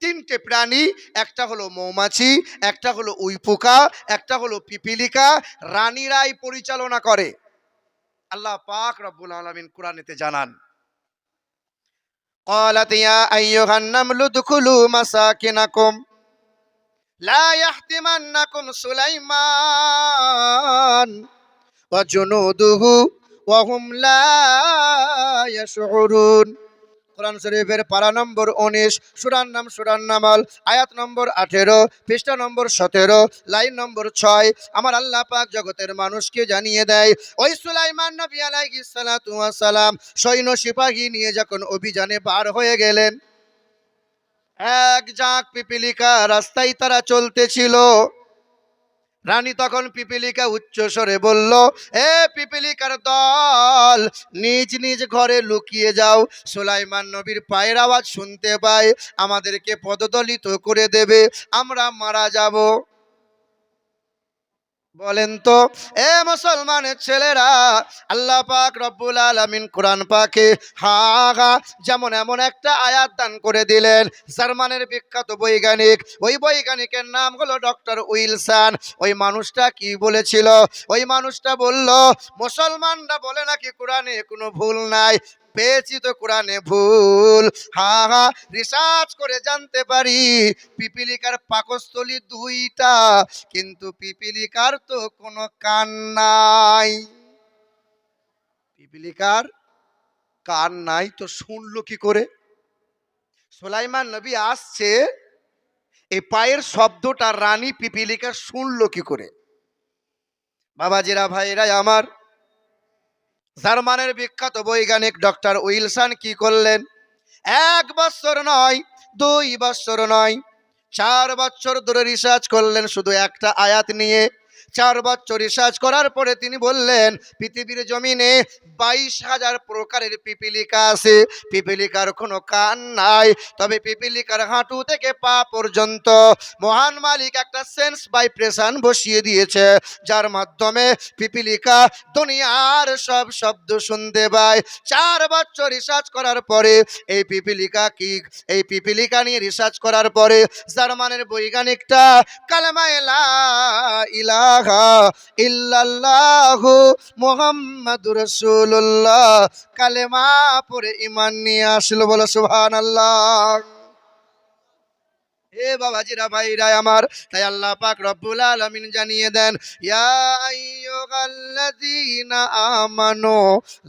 [SPEAKER 1] 3টে প্রাণী, একটা হলো মৌমাছি, একটা হলো উইপোকা, একটা হলো পিপিলিকা, রানীরাই পরিচালনা করে। আল্লাহ পাক রব্বুল আলামিন কোরআনেতে জানান, قالت يا أيها النمل ادخلوا مساكنكم لا يحطمنكم سليمان وجنوده وهم لا يشعرون। কোরআন শরীফের পারা নম্বর 19, সূরার নাম সূরান নামাল, আয়াত নম্বর 18, পৃষ্ঠা নম্বর 17, লাইন নম্বর 6। আমার আল্লাহ পাক জগতের মানুষকে জানিয়ে দেয়, ওই সুলাইমান নবী আলাইহিস সালাতু ওয়াস সালাম সৈন্য সিপাহী নিয়ে যখন অভিযানে বার হয়ে গেলেন, এক ঝাঁক পিপিলিকা রাস্তায় তারা চলতেছিল। রানী তখন পিপিলিকা উচ্চ স্বরে বলল, এ পিপিলিকার দল, নিজ নিজ ঘরে লুকিয়ে যাও। সুলাইমান নবীর পায়ের আওয়াজ শুনতে পাই, আমাদেরকে পদদলিত করে দেবে, আমরা মারা যাব। বলেন তো এ মুসলমানের ছেলেরা, আল্লাহ পাক রব্বুল আলামিন কোরআন পাকে যেমন এমন একটা আয়াত দান করে দিলেন। জার্মানের বিখ্যাত বৈজ্ঞানিক, ওই বৈজ্ঞানিকের নাম হলো ডক্টর উইলসন। ওই মানুষটা কি বলেছিল? ওই মানুষটা বলল, মুসলমানরা বলে নাকি কোরআনে কোনো ভুল নাই, পেয়েছি তো কোরআনে ভুল। রিসার্চ করে জানতে পারি পিপিলিকার পাকস্থলী 2টা, কিন্তু পিপিলিকার তো কোনো কান নাই। পিপিলিকার কান নাই, তো শুনলো কি করে? সুলাইমান নবী আসছে, এই পায়ের শব্দটা রানী পিপিলিকা শুনলো কি করে? বাবাজিরা, ভাইরা আমার, জার্মানের বিখ্যাত বৈজ্ঞানিক ডক্টর উইলসন কি করলেন? 1 বছর নয়, 2 বছর নয়, 4 বছর ধরে রিসার্চ করলেন শুধু একটা আয়াত নিয়ে। 4 বছর রিসার্চ করার পরে তিনি বললেন, পৃথিবীর জমিনে 22,000 প্রকারের পিপিলিকা আছে, পিপিলিকার কোনো কান নাই, তবে পিপিলিকার হাঁটু থেকে পা পর্যন্ত মহান মালিক একটা সেন্স ভাইব্রেশন বসিয়ে দিয়েছে, যার মাধ্যমে পিপিলিকা দুনিয়ার সব শব্দ শুনতে পায়। 4 বছর রিসার্চ করার পরে এই পিপিলিকা নিয়ে রিসার্চ করার পরে জার্মানের বৈজ্ঞানিকটা কালেমা লা ইলাহা ইলাহা ইল্লাল্লাহু মুহাম্মাদুর রাসূলুল্লাহ কালেমা পড়ে ঈমান নিয়ে আসলো, বলো সুবহানাল্লাহ। এ বাবাজিরা ভাইরা আমার, তাই আল্লাহ পাক রব্বুল আলামিন জানিয়ে দেন, ইয়া আইয়ুহাল্লাযীনা আমানু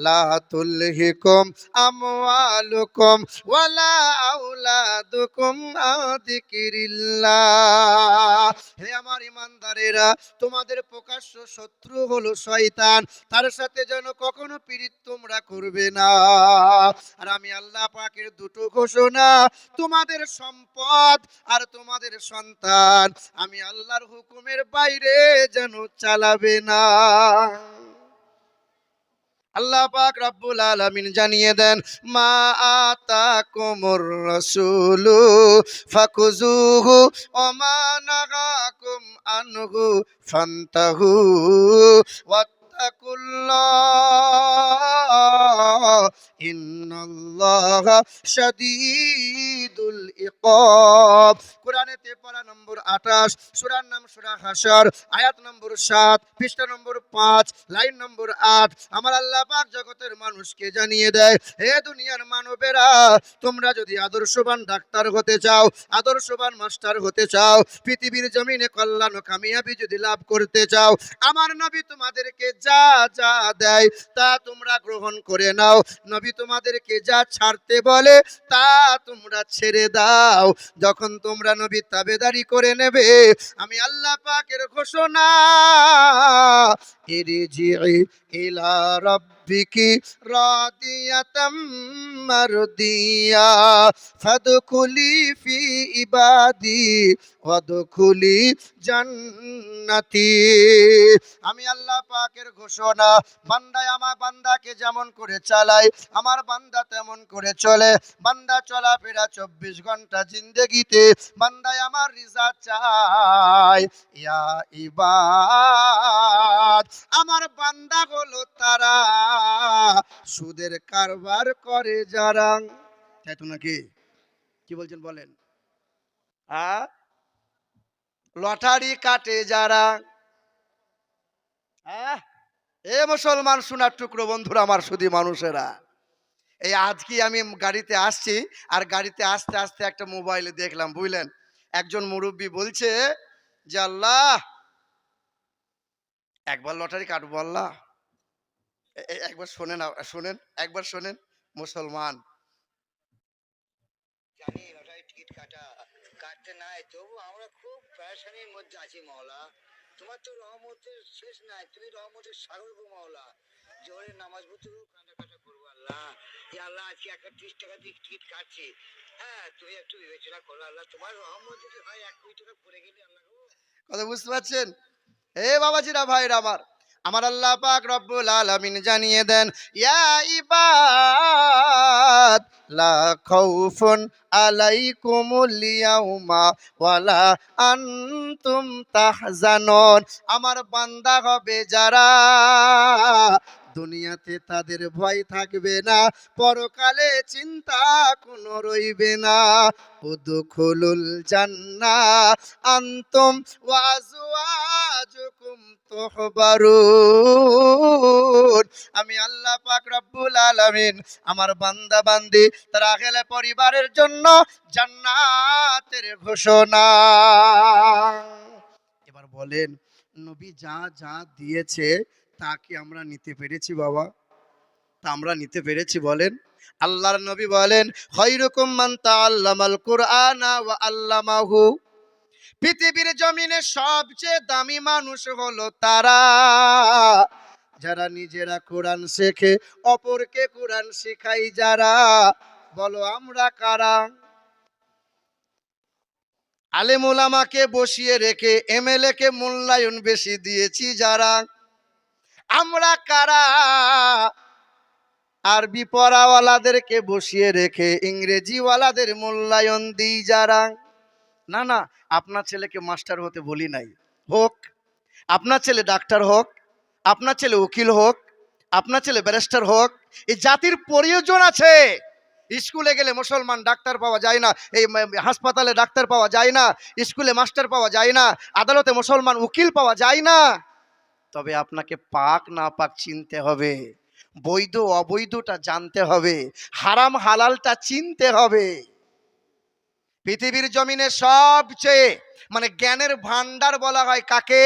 [SPEAKER 1] লা তুলহিকুম আমওয়ালুকুম ওয়ালা আওলাদুকুম আন যিকিরিল্লাহ। হে আমার ঈমানদারেরা, তোমাদের প্রকাশ্য শত্রু হলো শয়তান, তার সাথে যেন কখনো পীড়িত তোমরা করবে না। আর আমি আল্লাহ পাকের দুটো ঘোষণা, তোমাদের সম্পদ আর তোমাদের সন্তান আমি আল্লাহর হুকুমের বাইরে যেন চালাবে না। আল্লাহ পাক রব্বুল আলামিন জানিয়ে দেন, মা আতাকুমুর রাসূলু ফাকুজুহু ওয়া মা নাহাকুম আনহু ফান্তাহু ওয়াত্তাকুল্লাহ ইন্নাল্লাহা শাদীদুল ইকাব। কোরআনেতে পারা নম্বর 28, সূরার নাম সূরা হাসর, আয়াত নম্বর 7, পৃষ্ঠা নম্বর 5, লাইন নম্বর 8। আমার আল্লাহ পাক জগতের মানুষকে জানিয়ে দেয়, হে দুনিয়ার মানবেরা, তোমরা যদি আদর্শবান ডাক্তার হতে চাও, আদর্শবান মাস্টার হতে চাও, পৃথিবীর জমিনে কল্যাণ ও কামিয়াবি যদি লাভ করতে চাও, আমার নবী তোমাদেরকে যা যা দেয় তা তোমরা গ্রহণ করে নাও। নবী তোমাদেরকে যা ছাড়তে বলে তা তোমরা ছেড়ে দাও। যখন তোমরা নবী তাবেদারি করে নেবে, আমি আল্লাহ পাকের ঘোষণা, ইরজিই ইলা রাব্বিকি রাদিয়াতাম মারদিয়া ফাদখুলি ফি ইবাদি ওয়াদখুলি জান্নাতি। আমি আল্লাহ পাকের ঘোষণা, বান্দায় আমার বান্দাকে যেমন করে চালায়, আমার বান্দা তেমন করে চলে। বান্দা চলাফেরা 24 ঘন্টা জিন্দেগিতে বান্দায় আমার রিজা চায়। ইয়া ইবাদ, আমার বান্দা হলো তারা সুদের কারবার করে যারা। তাই তো নাকি? কি বলছেন বলেন? লটারি কাটে যারা। এ মুসলমান সোনার টুকরো বন্ধুরা, আমার শুধু মানুষেরা, এই আজকে আমি গাড়িতে আসছি, আর গাড়িতে আসতে আসতে একটা মোবাইলে দেখলাম, বুঝলেন, একজন মুরব্বী বলছে যে আল্লাহ একবার লটারি কাটবো আল্লাহ। একবার শোনেন, শোনেন, একবার শোনেন মুসলমান। জানি লটারি টিকিট কাটতে নাই, তবু আমরা খুব পেরেশানির মধ্যে আছি মাওলা। তোমার তো রহমতের শেষ নাই, তুমি রহমতের সাগর গো মাওলা। জোরে নামাজ পড়তে কাটা করবো আল্লাহ। যে আল্লাহ আজকে 31 টাকা দিয়ে টিকিট কাটছি, হ্যাঁ তুমি একটু বিবেচনা করো আল্লাহ, তোমার রহমত যদি হয় 1 কোটি টাকা পড়ে গেলে আল্লাহ। কথা বুঝতে পারছেন? হে বাবাজিরা ভাইরা আমার, আমার আল্লাহ পাক রব্বুল আলামিন জানিয়ে দেন, ইয়া ইবাদ লা খাউফুন আলাইকুমুল ইয়াউমা ওয়ালা আনতুম তাহজানুন। আমার বান্দা হবে যারা, দুনিয়াতে তাদের ভয় থাকবে না, পরকালে চিন্তা কোনো রইবে না। উদখুলুল জান্নাহ আনতুম ওয়া আজওয়াজুকুম তুহবারুন। আমি আল্লাহ পাক রব্বুল আলামিন আমার বান্দা বান্দি তারা আখেরে পরিবারের জন্য জান্নাতের ঘোষণা। এবার বলেন, নবী যা যা দিয়েছে তা কি আমরা নিতে পেরেছি বাবা? তা আমরা নিতে পেরেছি বলেন? আল্লাহর নবী বলেন, খায়রুকুম মান তাআল্লামাল কুরআনা ওয়া আল্লামাহু। পৃথিবীর জমিনে সবচেয়ে দামি মানুষ হলো তারা যারা নিজেরা কোরআন শেখে, অপরকে কোরআন শেখাই যারা। বলো আমরা কারা? আলেম ওলামাকে বসিয়ে রেখে এমএলএ কে মূল্যায়ন বেশি দিয়েছি যারা। আমরা কারা? আরবি পড়াওয়ালাদেরকে বসিয়ে রেখে ইংরেজিওয়ালাদের মূল্যায়ন দিই যারা। না না, আপনার ছেলেকে মাস্টার হতে বলি নাই, হোক। আপনার ছেলে ডাক্তার হোক, আপনার ছেলে উকিল হোক, আপনার ছেলে ব্যারিস্টার হোক, এই জাতির প্রয়োজন আছে। স্কুলে গেলে মুসলমান ডাক্তার পাওয়া যায় না, এই হাসপাতালে ডাক্তার পাওয়া যায় না, স্কুলে মাস্টার পাওয়া যায় না, আদালতে মুসলমান উকিল পাওয়া যায় না। তবে আপনাকে পাক না পাক চিনতে হবে, বৈধ অবৈধটা জানতে হবে, হারাম হালালটা চিনতে হবে। পৃথিবীর জমিনে সবচেয়ে জ্ঞানের ভান্ডার বলা হয় কাকে?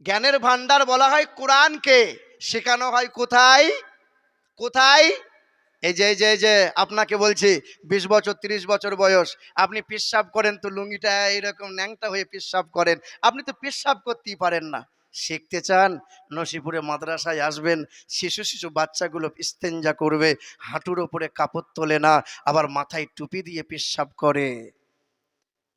[SPEAKER 1] জ্ঞানের ভান্ডার বলা হয় কোরআনকে। শেখানো হয় কোথায়? কোথায়? এই যে আপনাকে বলছি, 20 বছর 30 বছর বয়স, আপনি পেশাব করেন তো লুঙ্গিটা এরকম ন্যাংটা হয়ে পেশাব করেন, আপনি তো পেশাব করতেই পারেন না। শিখতে চান? নসিপুরে মাদ্রাসায় আসবেন, শিশু শিশু বাচ্চাগুলো ইস্তেঞ্জা করবে, হাঁটুর ওপরে কাপড় তোলে না, আবার মাথায় টুপি দিয়ে পেশাব করে।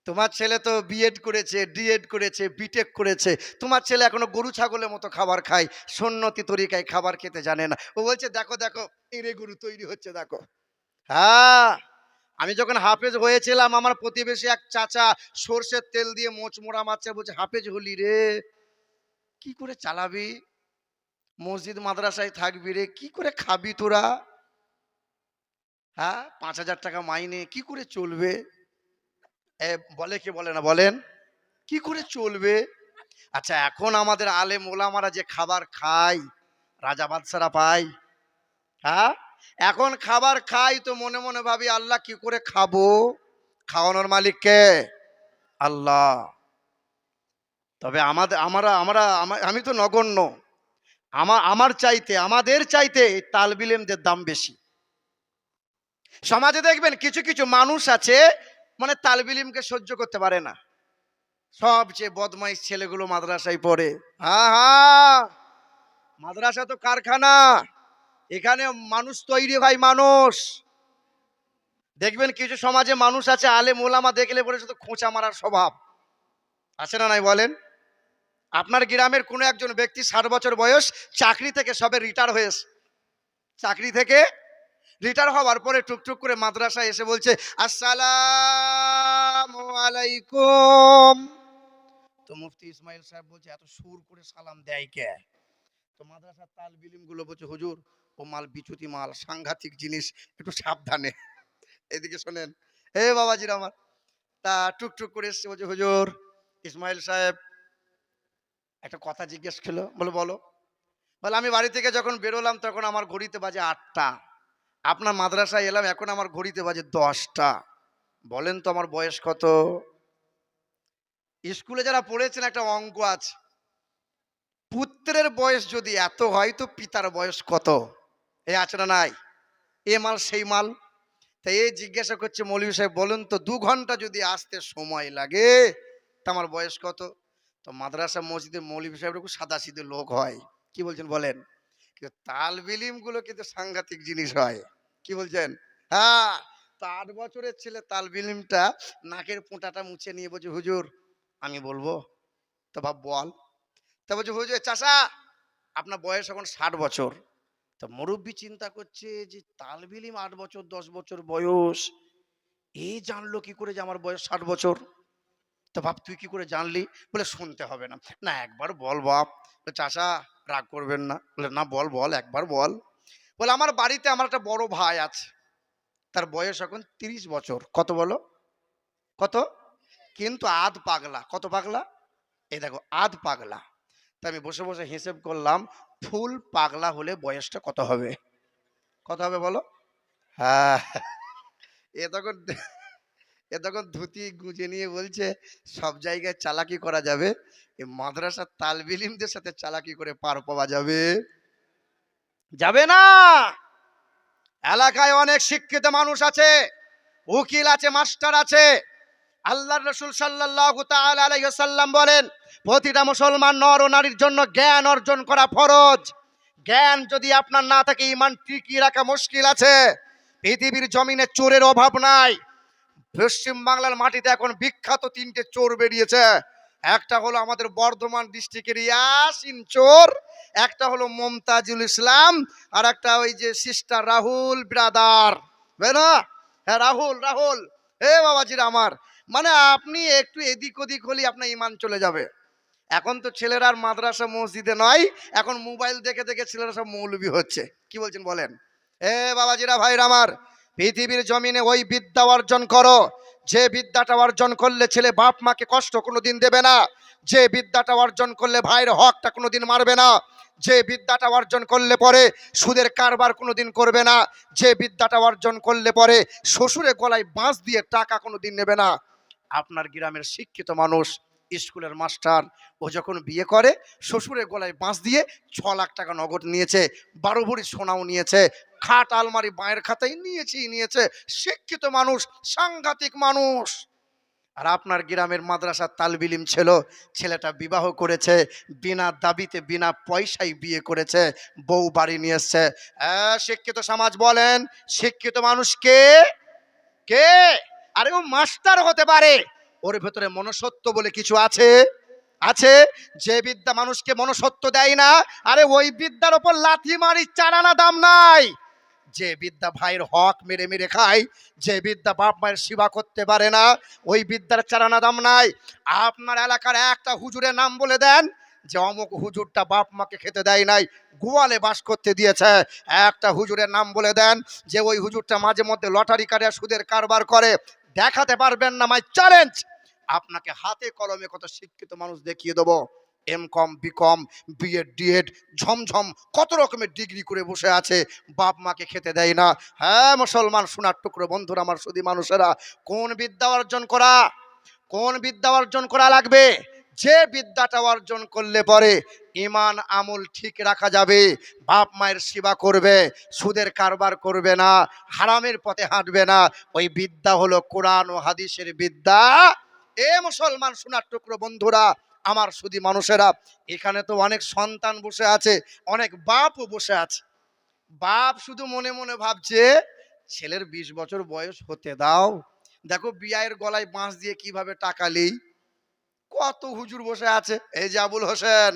[SPEAKER 1] তোমার ছেলে তো বিএড করেছে, ডিএড করেছে, বিটেক করেছে, তোমার ছেলে এখনো গরু ছাগলের মতো খাবার খায়, সুন্নতি তরিকায় খাবার খেতে জানে না। ও বলছে দেখো দেখো এরে গরু তৈরি হচ্ছে দেখো। হ্যাঁ, আমি যখন হাফেজ হয়েছিলাম, আমার প্রতিবেশী এক চাচা সর্ষের তেল দিয়ে মোচমোড়া মারছে, বলছে হাফেজ হলি রে, কি করে চালাবি, মসজিদ মাদ্রাসায় থাকবি রে, কি করে খাবি তোরা? হ্যাঁ, 5,000 টাকা মাইনে, কি করে চলবে? বলে কি বলে না বলেন, কি করে চলবে? আচ্ছা, এখন আমাদের আলেম ওলামারা যে খাবার খায়, রাজা বাদশারা পায়, হ্যাঁ, এখন খাবার খাই তো মনে মনে ভাবি আল্লাহ কি করে খাবো? খাওয়ানোর মালিক কে? আল্লাহ। তবে আমাদের আমরা আমরা আমি তো নগণ্য, আমার চাইতে আমাদের চাইতে তালবিলেমদের দাম বেশি। সমাজে দেখবেন কিছু কিছু মানুষ আছে তালবিলিমকে সহ্য করতে পারে না। সবচেয়ে বদমাইশ ছেলেগুলো মাদ্রাসায় পড়ে। হ্যাঁ হ্যাঁ, মাদ্রাসা তো কারখানা, এখানে মানুষ তৈরি হয় মানুষ। দেখবেন কিছু সমাজে মানুষ আছে, আলেম ওলামা দেখলে পরে শুধু খোঁচা মারার স্বভাব, আছে না নাই বলেন? আপনার গ্রামের কোনো একজন ব্যক্তি 60 বছর বয়স, চাকরি থেকে সবে রিটায়ার হয়েছে, চাকরি থেকে রিটায়ার হওয়ার পরে টুকটুক করে মাদ্রাসায় এসে বলছে আসসালামু আলাইকুম। তো মুফতি ইসমাইল সাহেব বলছে এত সুর করে সালাম দেয় কে? তো মাদ্রাসার তালবিলিম গুলো বলছে হুজুর ও মাল বিচুতি মাল, সাংঘাতিক জিনিস, একটু সাবধানে। এদিকে শোনেন, হে বাবাজির আমার, তা টুকটুক করে এসছে, বলছে হুজুর ইসমাইল সাহেব একটা কথা জিজ্ঞেস করলো। বলো বলো। বলে আমি বাড়ি থেকে যখন বেরোলাম তখন আমার ঘড়িতে বাজে 8টা, আপনার মাদ্রাসায় এলাম এখন আমার ঘড়িতে বাজে 10টা, বলেন তো আমার বয়স কত? স্কুলে যারা পড়েছেন একটা অঙ্ক আছে, পুত্রের বয়স যদি এত হয় তো পিতার বয়স কত? এই আছে না নাই? এ মাল সেই মাল। তাই এই জিজ্ঞাসা করছে মৌলভী সাহেব বলুন তো 2 ঘন্টা যদি আসতে সময় লাগে তা আমার বয়স কত? তো মাদ্রাসা মসজিদে মৌলভী সাহেব খুব সাদাসিধে লোক হয়, কি বলছেন বলেন? কিন্তু তালবিলিম গুলো কিন্তু সাংঘাতিক জিনিস হয়, কি বলছেন? হ্যাঁ, তো 8 বছরের ছেলে তালবিলিমটা নাকের পোঁটাটা মুছে নিয়ে বলছে হুজুর আমি বলবো। তো ভাব বল। তা বলছে হুজুর চাচা আপনার বয়স এখন 60 বছর। তা মুরব্বী চিন্তা করছে যে তালবিলিম 8 বছর 10 বছর বয়স, এই জানলো কি করে যে আমার বয়স 60 বছর? তো বাপ তুই কি করে জানলি? বলে শুনতে হবে না, না একবার বল বাপ। চাচা রাগ করবেন না, বলে না বল বল একবার বল। বলে আমার বাড়িতে আমার একটা বড় ভাই আছে, তার বয়স এখন 30 বছর। কত বলো? কত? কিন্তু আধ পাগলা। কত পাগলা? এই দেখো আধ পাগলা। তা আমি বসে বসে হিসেব করলাম, ফুল পাগলা হলে বয়সটা কত হবে? কত হবে বলো? হ্যাঁ, এ তখন এ তখন ধুতি গুঁজে নিয়ে বলছে সব জায়গায় চালাকি করা যাবে, এই মাদ্রাসার তালবিলিমদের সাথে চালাকি করে পার পাওয়া যাবে? যাবে না। এলাকায় অনেক শিক্ষিত মানুষ আছে, উকিল আছে, মাস্টার আছে। আল্লাহর রাসূল সাল্লাল্লাহু তাআলা আলাইহি ওয়াসাল্লাম বলেন প্রতিটা মুসলমান নর ও নারীর জন্য জ্ঞান অর্জন করা ফরজ। জ্ঞান যদি আপনার না থাকে ঈমান টিকিয়ে রাখা মুশকিল আছে। পৃথিবীর জমিনে চোরের অভাব নাই। পশ্চিম বাংলার মাটিতে এখন বিখ্যাত 3টে চোর বেরিয়েছে। একটা হলো আমাদের বর্ধমান ডিস্ট্রিক্টের ইয়াসিন চোর, একটা হলো মমতাজুল ইসলাম, আর একটা ওই যে সিস্টার রাহুল ব্রাদার, না? হ্যাঁ রাহুল রাহুল। হে বাবাজিরা আমার, আপনি একটু এদিক ওদিক হলে আপনার ইমান চলে যাবে। এখন তো ছেলেরা আর মাদ্রাসা মসজিদে নয়, এখন মোবাইল দেখে দেখে ছেলেরা সব মৌলবি হচ্ছে, কি বলছেন বলেন? এ বাবাজিরা ভাইরা আমার, পৃথিবীর জমিনে ওই বিদ্যা অর্জন করো যে বিদ্যাটা অর্জন করলে ছেলে বাপ মাকে কষ্ট কোনোদিন দেবে না, যে বিদ্যাটা অর্জন করলে ভাইয়ের হকটা কোনোদিন মারবে না, যে বিদ্যাটা অর্জন করলে পরে সুদের কারবার কোনোদিন করবে না, যে বিদ্যাটা অর্জন করলে পরে শ্বশুরের গলায় বাঁশ দিয়ে টাকা কোনোদিন নেবে না। আপনার গ্রামের শিক্ষিত মানুষ, স্কুলের মাস্টার, ও যখন বিয়ে করে শ্বশুরের গলায় বাঁশ দিয়ে 6 লাখ টাকা নগদ নিয়েছে, 12 ভরি সোনাও নিয়েছে, খাট আলমারি মায়ের খাতায় নিয়েছে। শিক্ষিত মানুষ, সাংঘাতিক মানুষ। আর আপনার গ্রামের মাদ্রাসার তালবিলিম ছিল, ছেলেটা বিবাহ করেছে বিনা দাবিতে, বিনা পয়সায় বিয়ে করেছে, বউ বাড়ি নিয়ে এসছে। শিক্ষিত সমাজ বলেন, শিক্ষিত মানুষ কে? কে? আরে ও মাস্টার হতে পারে, ওর ভেতরে মনুষ্যত্ব বলে কিছু আছে। আছে। যে বিদ্যা মানুষকে মনুষ্যত্ব দেয় না, আরে ওই বিদ্যার ওপর লাথি মারি চারানা দাম নাই। যে বিদ্যা ভাইয়ের হক মেরে মেরে খায়, যে বিদ্যা বাপ মায়ের সেবা করতে পারে না, ওই বিদ্যার চারানা দাম নাই। আপনার এলাকার একটা হুজুরের নাম বলে দেন যে অমুক হুজুরটা বাপ মাকে খেতে দেয় নাই, গোয়ালে বাস করতে দিয়েছে। একটা হুজুরের নাম বলে দেন যে ওই হুজুরটা মাঝে মধ্যে লটারি কাটে, সুদের কারবার করে। দেখাতে পারবেন না? My challenge. আপনাকে হাতে কলমে কত শিক্ষিত মানুষ দেখিয়ে দেবো, এম.কম, বি.কম, বিএড, ডিএড, ঝমঝম কত রকমের ডিগ্রি করে বসে আছে, বাপ মাকে খেতে দেয় না। হ্যাঁ মুসলমান সোনার টুকরো বন্ধুরা আমার, শুধু মানুষেরা, কোন বিদ্যা অর্জন করা, কোন বিদ্যা অর্জন করা লাগবে? যে বিদ্যাটা অর্জন করলে পরে ইমান আমল ঠিক রাখা যাবে, বাপ মায়ের সেবা করবে, সুদের কারবার করবে না, হারামের পথে হাঁটবে না, ওই বিদ্যা হলো কোরআন ও হাদিসের বিদ্যা। এ মুসলমান সোনার টুকরো বন্ধুরা আমার, শুধু মানুষেরা, এখানে তো অনেক সন্তান বসে আছে, অনেক বাপও বসে আছে। বাপ শুধু মনে মনে ভাবছে ছেলের 20 বছর বয়স হতে দাও, দেখো বিয়ের গলায় বাঁশ দিয়ে কিভাবে টাকা নেই। কত হুজুর বসে আছে। এই যে আবুল হোসেন,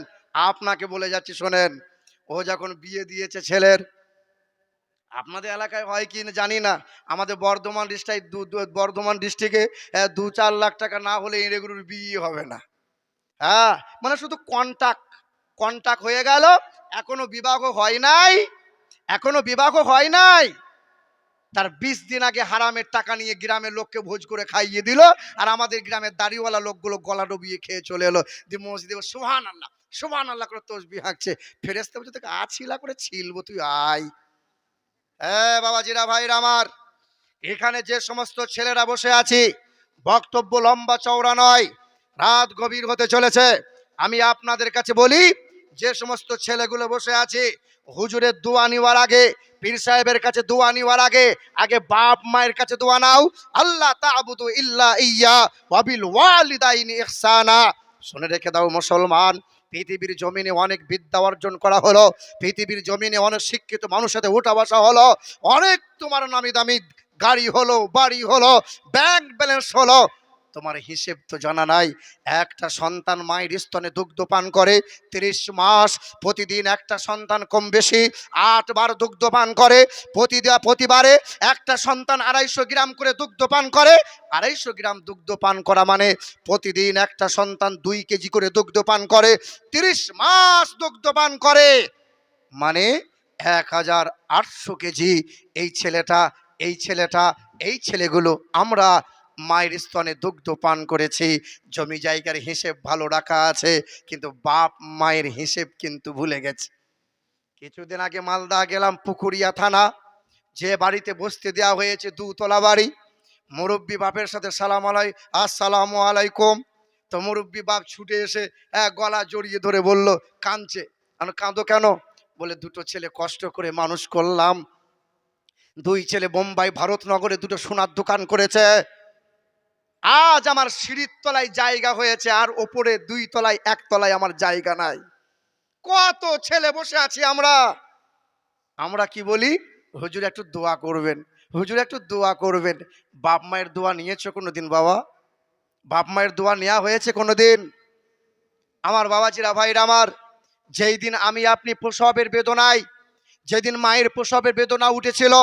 [SPEAKER 1] আপনাকে বলে যাচ্ছি শোনেন, ও যখন বিয়ে দিয়েছে ছেলের, আপনাদের এলাকায় হয় কি না জানি না, আমাদের বর্ধমান ডিস্ট্রিক্টে 2-4 লাখ টাকা না হলে এগুলোর বিয়ে হবে না। হ্যাঁ, মানে শুধু কন্টাক্ট হয়ে গেল, এখনো বিবাহ হয় নাই, এখনো বিবাহ হয় নাই। তার 20 দিন আগে হারামের টাকা নিয়ে গ্রামের লোককে ভোজ করে খাইয়ে দিল, আর আমাদের গ্রামের দাড়িওয়ালা লোকগুলো গলা ডুবিয়ে খেয়ে চলে এলো। দিয়ে মসজিদে সুবহানাল্লাহ সুবহানাল্লাহ করে তসবিহ হাঁকছে। ফেরেশতা বলছে তোকে আছিলা করে ছিলবো, তুই আয়। হ্যাঁ বাবাজিরা ভাইরা আমার, এখানে যে সমস্ত ছেলেরা বসে আছি, বক্তব্য লম্বা চওড়া নয়, রাত গভীর হতে চলেছে। আমি আপনাদের কাছে বলি, যে সমস্ত ছেলেগুলো বসে আছে, হুজুরের দোয়া নেওয়ার আগে, পীর সাহেবের কাছে দোয়া নেওয়ার আগে, আগে বাপ মায়ের কাছে দোয়া নাও। আল্লাহ তা'বুদু ইল্লা ইয়্যা ওয়া বিল ওয়ালিদাইনি ইহসানা। শুনে রেখে দাও মুসলমান, পৃথিবীর জমিনে অনেক বিদ্যা অর্জন করা হলো, পৃথিবীর জমিনে অনেক শিক্ষিত মানুষের সাথে উঠা বসা হলো, অনেক তোমার নামি দামি গাড়ি হলো, বাড়ি হলো, ব্যাংক ব্যালেন্স হলো, তোমার হিসেব তো জানা নাই। একটা সন্তান মায়ের স্তনে দুগ্ধ পান করে 30 মাস, প্রতিদিন একটা সন্তান কম বেশি 8 বার দুগ্ধ পান করে। প্রতিবারে একটা সন্তান 250 গ্রাম করে দুগ্ধ পান করে। 250 গ্রাম দুগ্ধ পান করা মানে প্রতিদিন একটা সন্তান 2 কেজি করে দুগ্ধ পান করে, 30 মাস দুগ্ধ পান করে, মানে 1800 কেজি। এই ছেলেটা, এই ছেলেগুলো আমরা মায়ের স্তনে দুগ্ধ পান করেছি। জমি জায়গার হিসেব ভালো রাখা আছে, কিন্তু বাপ মায়ের হিসেব কিন্তু ভুলে গেছে। কিছুদিন আগে মালদা গেলাম, পুকুরিয়া থানা, যে বাড়িতে বসতে দেওয়া হয়েছে 2 তলা বাড়ি, মুরব্বী বাপের সাথে আসসালামু আলাইকুম। তো মুরব্বী বাপ ছুটে এসে গলা জড়িয়ে ধরে বলল, কাঁদছে। কাঁদো কেন? বলে 2টো ছেলে কষ্ট করে মানুষ করলাম, 2 ছেলে বোম্বাই ভারতনগরে 2টো সোনার দোকান করেছে, আজ আমার সিঁড়ির তলায় জায়গা হয়েছে, আর ওপরে 2 তলায় 1 তলায় আমার জায়গা নাই। কত ছেলে বসে আছি আমরা, আমরা কি বলি? হুজুর একটু দোয়া করবেন, হুজুর একটু দোয়া করবেন। বাপ মায়ের দোয়া নিয়েছো কোনোদিন বাবা? বাপ মায়ের দোয়া নেওয়া হয়েছে কোনোদিন? আমার বাবাজিরা ভাইরা আমার, যেই দিন আমি আপনি প্রসবের বেদনায়, যেদিন মায়ের প্রসবের বেদনা উঠেছিল,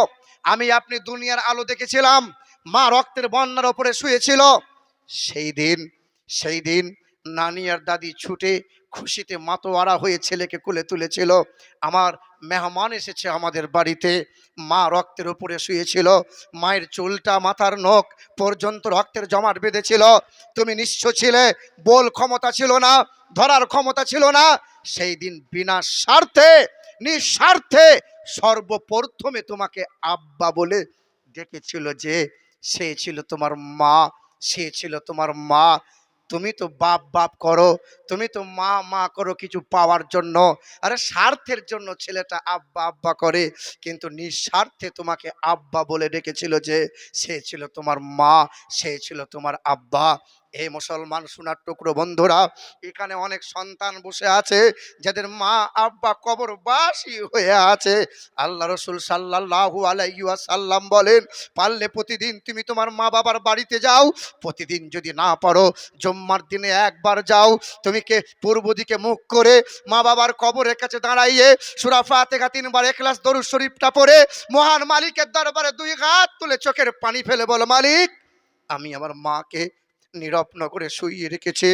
[SPEAKER 1] আমি আপনি দুনিয়ার আলো দেখেছিলাম, মা রক্তের বন্যার ওপরে শুয়েছিল, সেই দিন নানি আর দাদি ছুটে খুশিতে মাতোয়ারা হয়ে ছেলেকে কোলে তুলেছিল। আমার মেহমান এসেছে আমাদের বাড়িতে, মা রক্তের উপরে শুয়েছিল, মায়ের চুলটা মাথার নখ পর্যন্ত রক্তের জমাট বেঁধেছিল, তুমি নিঃস্ব ছিলে, বল ক্ষমতা ছিল না, ধরার ক্ষমতা ছিল না। সেই দিন বিনা স্বার্থে, নিঃস্বার্থে সর্বপ্রথমে তোমাকে আব্বা বলে ডেকেছিল, যে সে ছিল তোমার মা, সে ছিল তোমার মা। তুমি তো বাপ বাপ করো, তুমি তো মা মা করো কিছু পাওয়ার জন্য, আরে স্বার্থের জন্য ছেলেটা আব্বা আব্বা করে, কিন্তু নিঃস্বার্থে তোমাকে আব্বা বলে ডেকেছিল, যে সে ছিল তোমার মা, সে ছিল তোমার আব্বা। এই মুসলমান সোনার টুকরো বন্ধুরা, এখানে অনেক সন্তান বসে আছে যাদের মা আব্বা কবরবাসী হয়ে আছে। আল্লাহ রসুল সাল্লাল্লাহু আলাইহি ওয়াসাল্লাম বলেন, পারলে প্রতিদিন তুমি তোমার মা বাবার বাড়িতে যাও, প্রতিদিন যদি না পারো জুম্মার দিনে একবার যাও। তুমি কে পূর্ব দিকে মুখ করে মা বাবার কবরের কাছে দাঁড়াইয়ে সূরা ফাতিহা 3 বার ইখলাস দরুদ শরীফটা পড়ে মহান মালিকের দরবারে দুই হাত তুলে চোখের পানি ফেলে বলো, মালিক আমি আমার মাকে নিরপ্ন করে শুইয়ে রেখেছি,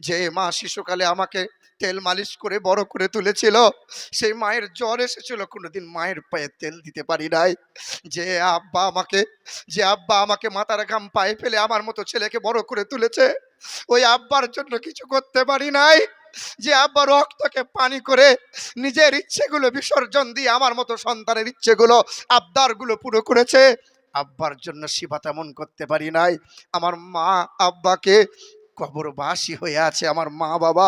[SPEAKER 1] যে মা শিশুকালে আমাকে তেল মালিশ করে বড় করে তুলেছিল, সেই মায়ের জ্বর এসেছিল, কোনোদিন মায়ের পায়ে তেল দিতে পারি নাই, যে আব্বা আমাকে, যে আব্বা আমাকে মাথার ঘাম পায়ে ফেলে আমার মতো ছেলেকে বড় করে তুলেছে, ওই আব্বার জন্য কিছু করতে পারি নাই, যে আব্বা রক্তকে পানি করে নিজের ইচ্ছেগুলো বিসর্জন দিয়ে আমার মতো সন্তানের ইচ্ছেগুলো আবদারগুলো পুরো করেছে, আব্বার জন্য সেবা তেমন করতে পারি নাই। আমার মা আব্বাকে কবরবাসী হয়ে আছে আমার মা বাবা।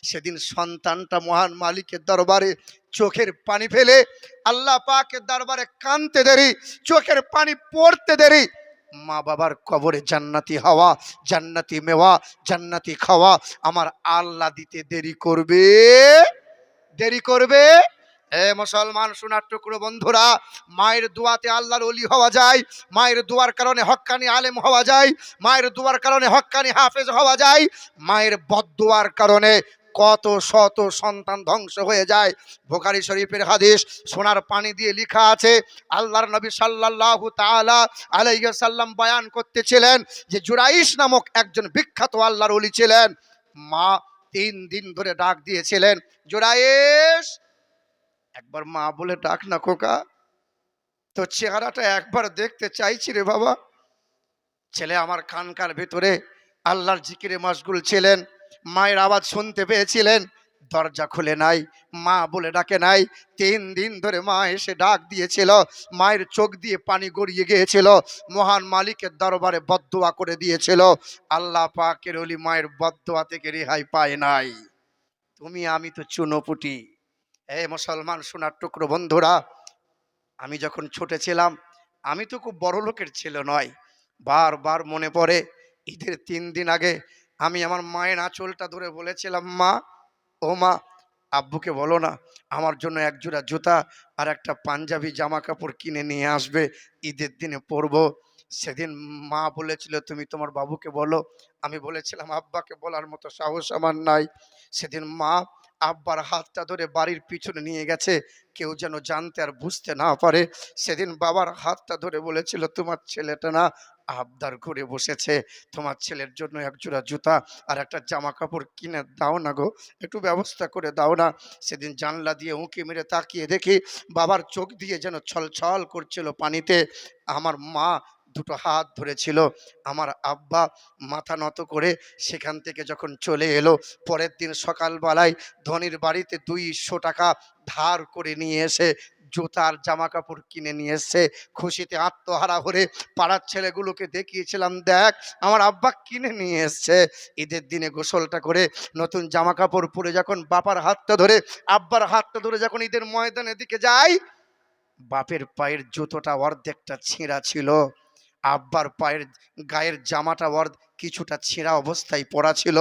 [SPEAKER 1] সেদিন সন্তানটা মহান মালিকের দরবারে চোখের পানি ফেলে আল্লাহ পাকের দরবারে কাঁদতে দেরি, চোখের পানি পড়তে দেরি, মা বাবার কবরে জান্নাতি হাওয়া, জান্নাতি মেওয়া, জান্নাতি খাওয়া আমার আল্লাহ দিতে দেরি করবে, দেরি করবে? এ মুসলমান সোনার টুকরো বন্ধুরা, মায়ের দোয়াতে আল্লাহর ওলি হওয়া যায়, মায়ের দোয়ার কারণে হক্কানি আলেম হওয়া যায়, মায়ের দোয়ার কারণে হক্কানি হাফেজ হওয়া যায়, মায়ের বদদোয়ার কারণে কত শত সন্তান ধ্বংস হয়ে যায়। বুখারী শরীফের হাদিস, সোনার পানি দিয়ে লেখা আছে, আল্লাহর নবী সাল্লাল্লাহু তাআলা আলাইহি সাল্লাম বয়ান করতেছিলেন যে জুরাইশ নামক একজন বিখ্যাত আল্লাহর ওলি ছিলেন, মা 3 দিন ধরে ডাক দিয়েছিলেন, জুরাইশ একবার মা বলে ডাক না খোকা, তোর চেহারাটা একবার দেখতে চাইছি রে বাবা। ছেলে আমার কানকার ভেতরে আল্লাহর জিকিরে মশগুল ছিলেন, মায়ের আওয়াজ শুনতে পেয়েছিলেন, দরজা খুলে নাই, মা বলে ডাকে নাই। 3 দিন ধরে মা এসে ডাক দিয়েছিল, মায়ের চোখ দিয়ে পানি গড়িয়ে গিয়েছিল, মহান মালিকের দরবারে বদদোয়া করে দিয়েছিল, আল্লাহ পাকের ওলি মায়ের বদদোয়া থেকে রেহাই পায় নাই। তুমি আমি তো চুনোপুটি। এই মুসলমান সোনার টুকরো বন্ধুরা, আমি যখন ছোট ছিলাম, আমি তো খুব বড় লোকের ছেলে নয়, বারবার মনে পড়ে ঈদের 3 দিন আগে আমি আমার মায়ের আঁচলটা ধরে বলেছিলাম, মা ও মা, আব্বুকে বলো না আমার জন্য এক জোড়া জুতা আর একটা পাঞ্জাবি জামা কাপড় কিনে নিয়ে আসবে, ঈদের দিনে পরবো। সেদিন মা বলেছিল তুমি তোমার বাবুকে বলো, আমি বলেছিলাম আব্বাকে বলার মতো সাহস আমার নাই। সেদিন মা আব্বার হাতটা ধরে বাড়ির পিছনে নিয়ে গেছে, কেউ যেন জানতে আর বুঝতে না পারে। সেদিন বাবার হাতটা ধরে বলেছিল তোমার ছেলেটা না আবদার করে বসেছে, তোমার ছেলের জন্য এক জোড়া জুতা আর একটা জামা কাপড় কিনে দাও না গো, একটু ব্যবস্থা করে দাও না। সেদিন জানলা দিয়ে উঁকি মেরে তাকিয়ে দেখি বাবার চোখ দিয়ে যেন ছলছল করছিল পানিতে। আমার মা দুটো হাত ধরেছিল, আমার আব্বা মাথা নত করে সেখান থেকে যখন চলে এলো, পরের দিন সকালবেলায় ধনির বাড়িতে 200 টাকা ধার করে নিয়ে এসে জুতার জামা কাপড় কিনে নিয়ে এসছে, খুশিতে আত্মহারা হয়ে পাড়ার ছেলেগুলোকে দেখিয়েছিলাম, দেখ আমার আব্বা কিনে নিয়ে এসছে। ঈদের দিনে গোসলটা করে নতুন জামা কাপড় পরে যখন বাবার হাতটা ধরে আব্বার হাতটা ধরে যখন ঈদের ময়দানের দিকে যাই, বাপের পায়ের জুতোটা অর্ধেকটা ছেঁড়া ছিল, আব্বার পায়ের গায়ের জামাটা কিছুটা ছেঁড়া অবস্থায় পড়া ছিল।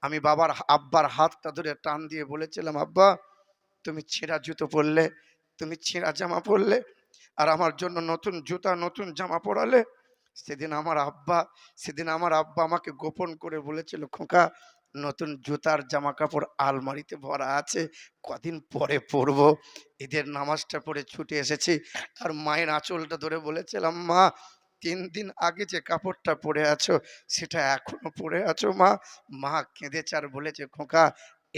[SPEAKER 1] আমি আব্বার হাতটা ধরে টান দিয়ে বলেছিলাম, আব্বা তুমি ছেঁড়া জুতো পরলে, তুমি ছেঁড়া জামা পরলে, আর আমার জন্য নতুন জুতা নতুন জামা পরালে। সেদিন আমার আব্বা আমাকে গোপন করে বলেছিল, খোকা নতুন জুতার জামা কাপড় আলমারিতে ভরা আছে, কদিন পরে পরবো। ঈদের নামাজটা পড়ে ছুটে এসেছি, আর মায়ের আঁচলটা ধরে বলেছিলাম, মা 3 দিন আগে যে কাপড়টা পরে আছো সেটা এখনো পরে আছো মা? মা কেঁদেছে আর বলেছে, খোকা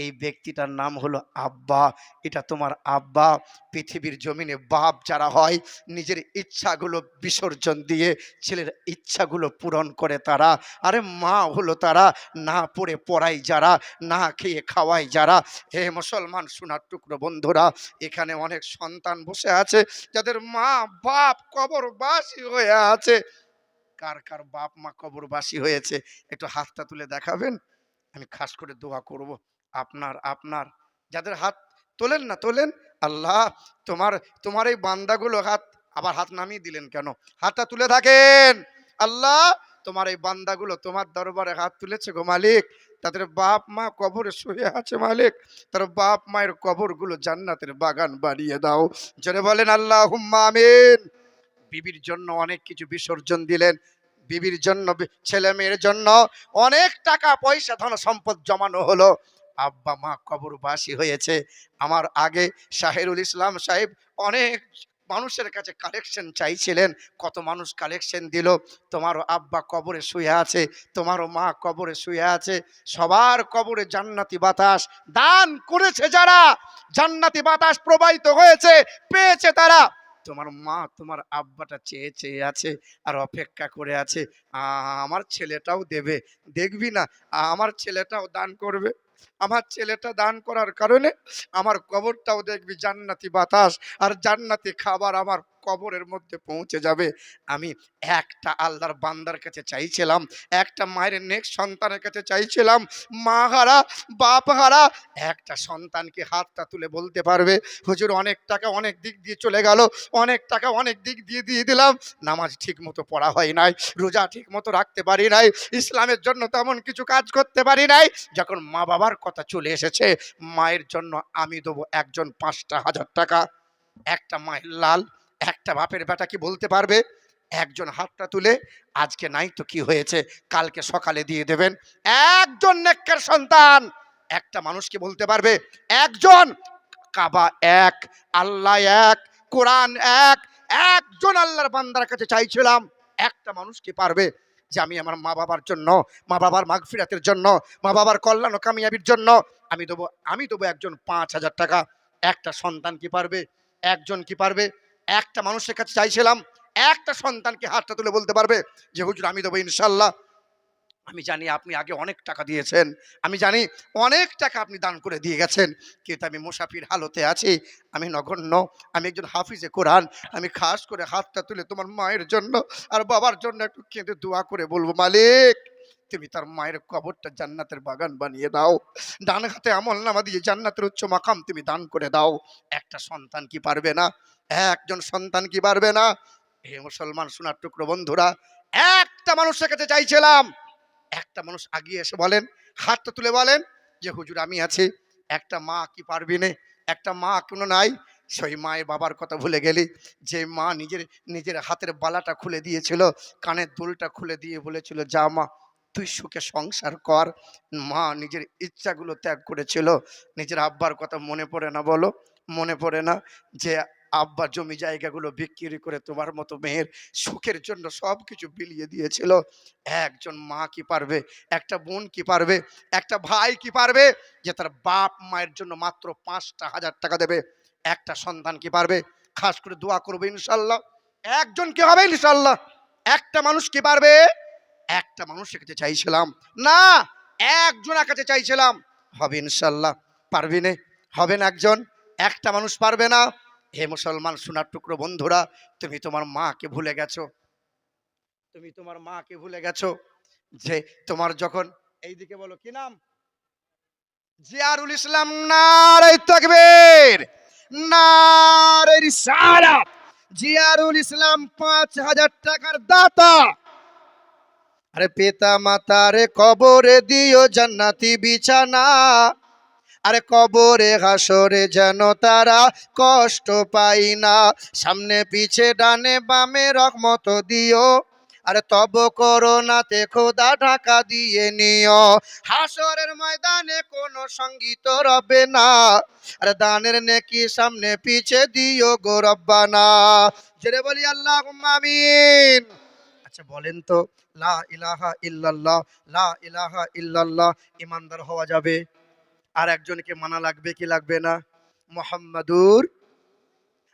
[SPEAKER 1] এই ব্যক্তিটার নাম হলো আব্বা। এটা তোমার আব্বা। পৃথিবীর জমিনে বাপ যারা হয় নিজের ইচ্ছাগুলো বিসর্জন দিয়ে ছেলের ইচ্ছাগুলো পূরণ করে তারা। আরে মা হলো তারা না পড়ে পড়াই যারা, না খেয়ে খাওয়াই যারা। হে মুসলমান সোনার টুকরো বন্ধুরা, এখানে অনেক সন্তান বসে আছে যাদের মা বাপ কবরবাসী হয়ে আছে। কার কার বাপ মা কবরবাসী হয়েছে একটু হাতটা তুলে দেখাবেন, আমি খাস করে দোয়া করব। আপনার আপনার যাদের হাত তোলেন না তোলেন। আল্লাহ, তোমার তোমার এই বান্দাগুলো হাত, আবার হাত নামিয়ে দিলেন কেন? হাতটা তুলে থাকেন। আল্লাহ, তোমার এই বান্দাগুলো তোমার দরবারে হাত তুলেছে গো মালিক, তাদের বাপ মা কবরে শুয়ে আছে মালিক, তার বাপ মায়ের কবরগুলো জান্নাতের বাগান বানিয়ে দাও। জোরে বলেন আল্লাহুম্মা আমিন। বিবির জন্য অনেক কিছু বিসর্জন দিলেন, বিবির জন্য ছেলে মেয়ের জন্য অনেক টাকা পয়সা ধন সম্পদ জমানো হলো, আব্বা মা কবরবাসী হয়েছে। আমার আগে শাহেরুল ইসলাম সাহেব অনেক মানুষের কাছে কালেকশন চাইছিলেন, কত মানুষ কালেকশন দিল। তোমারও আব্বা কবরে শুয়ে আছে, তোমারও মা কবরে শুয়ে আছে, সবার কবরে জান্নাতি বাতাস দান করেছে যারা, জান্নাতি বাতাস প্রবাহিত হয়েছে, পেয়েছে তারা। তোমার মা তোমার আব্বাটা চেয়ে চেয়ে আছে আর অপেক্ষা করে আছে, আমার ছেলেটাও দেবে, দেখবি না আমার ছেলেটাও দান করবে, আমার ছেলেটা দান করার কারণে আমার কবরটাও দেখবি জান্নাতি বাতাস আর জান্নাতি খাবার আমার কবরের মধ্যে পৌঁছে যাবে। আমি একটা আল্লাহর বান্দার কাছে চাইছিলাম, একটা মায়ের নেক্সট সন্তানের কাছে চাইছিলাম, মা হারা বাপ হারা একটা সন্তানকে হাতটা তুলে বলতে পারবে হুজুর অনেক টাকা অনেক দিক দিয়ে চলে গেল, অনেক টাকা অনেক দিক দিয়ে দিয়ে দিলাম, নামাজ ঠিক মতো পড়া হয় নাই, রোজা ঠিক মতো রাখতে পারি নাই, ইসলামের জন্য তেমন কিছু কাজ করতে পারি নাই, যখন মা বাবার কথা চলে এসেছে মায়ের জন্য আমি দেবো একজন 5,000 টাকা। একটা মায়ের লাল, একটা বাপের বেটা কি বলতে পারবে? একজন হাতটা তুলে, আজকে নাই তো কি হয়েছে, কালকে সকালে দিয়ে দেবেন। একজন নেককার সন্তান একটা মানুষকে বলতে পারবে? একজন। কাবা এক, আল্লাহ এক, কোরআন এক, একজন আল্লাহর বান্দার কাছে চাইছিলাম, একটা মানুষ কি পারবে যে আমি আমার মা বাবার জন্য, মা বাবার মাগফিরাতের জন্য, মা বাবার কল্যাণ ও কামিয়াবির জন্য আমি দেবো একজন 5,000 টাকা। একটা সন্তান কি পারবে? একজন কি পারবে? একটা মানুষের কাছে চাইছিলাম, একটা সন্তানকে হাতটা তুলে বলতে পারবে যে হুজুর আমি দেবো ইনশাল্লাহ? আমি জানি আপনি আগে অনেক টাকা দিয়েছেন, আমি জানি অনেক টাকা আপনি দান করে দিয়ে গেছেন, কিন্তু আমি মুসাফির হালতে আছি, আমি নগণ্য, আমি একজন হাফিজে কোরআন, আমি খাস করে হাতটা তুলে তোমার মায়ের জন্য আর বাবার জন্য একটু কেঁদে দোয়া করে বলবো, মালিক তুমি তার মায়ের কবরটা জান্নাতের বাগান বানিয়ে দাও, ডান হাতে আমল নামা দিয়ে জান্নাতের উচ্চ মাকাম তুমি দান করে দাও। একটা সন্তান কি পারবে না? একজন সন্তান কি পারবে না? হে মুসলমান সোনার টুকরো বন্ধুরা, একটা মানুষের কাছে চাইছিলাম, একটা মানুষ আগিয়ে এসে বলেন, হাতটা তুলে বলেন যে হুজুর আমি আছি। একটা মা কি পারবি না? একটা মা কোনো নাই? সেই মায়ের বাবার কথা ভুলে গেলি, যে মা নিজের নিজের হাতের বালাটা খুলে দিয়েছিল, কানের দুলটা খুলে দিয়ে বলেছিল যা মা তুই সুখে সংসার কর। মা নিজের ইচ্ছাগুলো ত্যাগ করেছিল। নিজের আব্বার কথা মনে পড়ে না বলো? মনে পড়ে না যে আব্বা জমি জায়গাগুলো বিক্রি করে তোমার মতো মেয়ের সুখের জন্য সব কিছু বিলিয়ে দিয়েছিল? একজন মা কি পারবে? একটা বোন কি পারবে? একটা ভাই কি পারবে যে তার বাপ মায়ের জন্য মাত্র 5,000 টাকা দেবে? একটা সন্তান কি পারবে? খাস করে দোয়া করবো ইনশাল্লাহ, একজন কি হবে ইনশাল্লাহ? একটা মানুষ কি পারবে? একটা মানুষের কাছে চাইছিলাম না, একজনের কাছে চাইছিলাম, হবে ইনশাল্লাহ? পারবি না? হবে না একজন? একটা মানুষ পারবে না? হে মুসলমান সোনার টুকরো বন্ধুরা, তুমি তোমার মাকে ভুলে গেছো, তুমি তোমার মাকে ভুলে গেছো, যে তোমার যখন এইদিকে বলো কি নাম, জিয়ারুল ইসলাম, নারে তাকবীর, নারে রিসালাত, জিয়ারুল ইসলাম 5,000 টাকার দাতা। আরে পিতা মাতারে কবরে দিও জান্নাতি বিছানা, আরে কবরে হাসরে যেন তারা কষ্ট পাই না, সামনে পিছে ডানে বামে রহমত দিও, আরে তব করোনাতে খোদা ঢাকা দিয়ে নিও, হাসরের ময়দানে কোনো সঙ্গীত রবে না, আরে দানের নেকি সামনে পিছে দিও গো রব্বানা। জেরে বলি আল্লাহুম্মা আমিন। আচ্ছা বলেন তো, লা ইলাহা ইল্লাল্লাহ, লা ইলাহা ইল্লাল্লাহ ইমানদার হওয়া যাবে? আর একজনকে মানা লাগবে কি লাগবে না? মুহাম্মাদুর,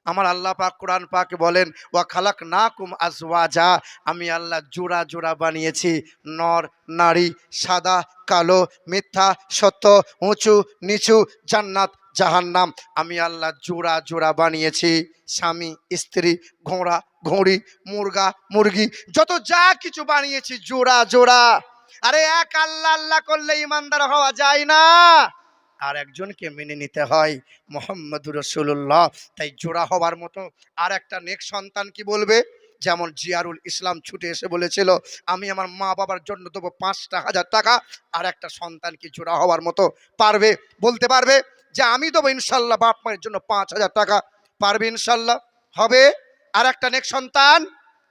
[SPEAKER 1] আমার আল্লাহ পাক কোরআন পাকে বলেন ওয়া খালাকনাকুম আজওয়াজা, আমি আল্লাহ জোড়া জোড়া বানিয়েছি, নর নারী, সাদা কালো, মিথ্যা সত্য, উঁচু নিচু, জান্নাত জাহান্নাম, আমি আল্লাহ জোড়া জোড়া বানিয়েছি। স্বামী স্ত্রী, ঘোড়া ঘোড়ি, মুরগা মুরগি, যত যা কিছু বানিয়েছি জোড়া জোড়া। আরে এক আল্লাহ আল্লাহ করলে ইমানদার হওয়া যায় না, আর একজনকে মেনে নিতে হয়, মুহাম্মদুর রাসূলুল্লাহ। তাই জোড়া হবার মতো আর একটা নেক সন্তান কি বলবে? যেমন জিয়ারুল ইসলাম ছুটে এসে বলেছিল, আমি আমার মা বাবার জন্য দেবো 5,000 টাকা। আর একটা সন্তান কি জোড়া হওয়ার মতো পারবে? বলতে পারবে যে আমি দেবো ইনশাল্লাহ বাপ মায়ের জন্য 5,000 টাকা? পারবে ইনশাল্লাহ? হবে? আর একটা নেক সন্তান?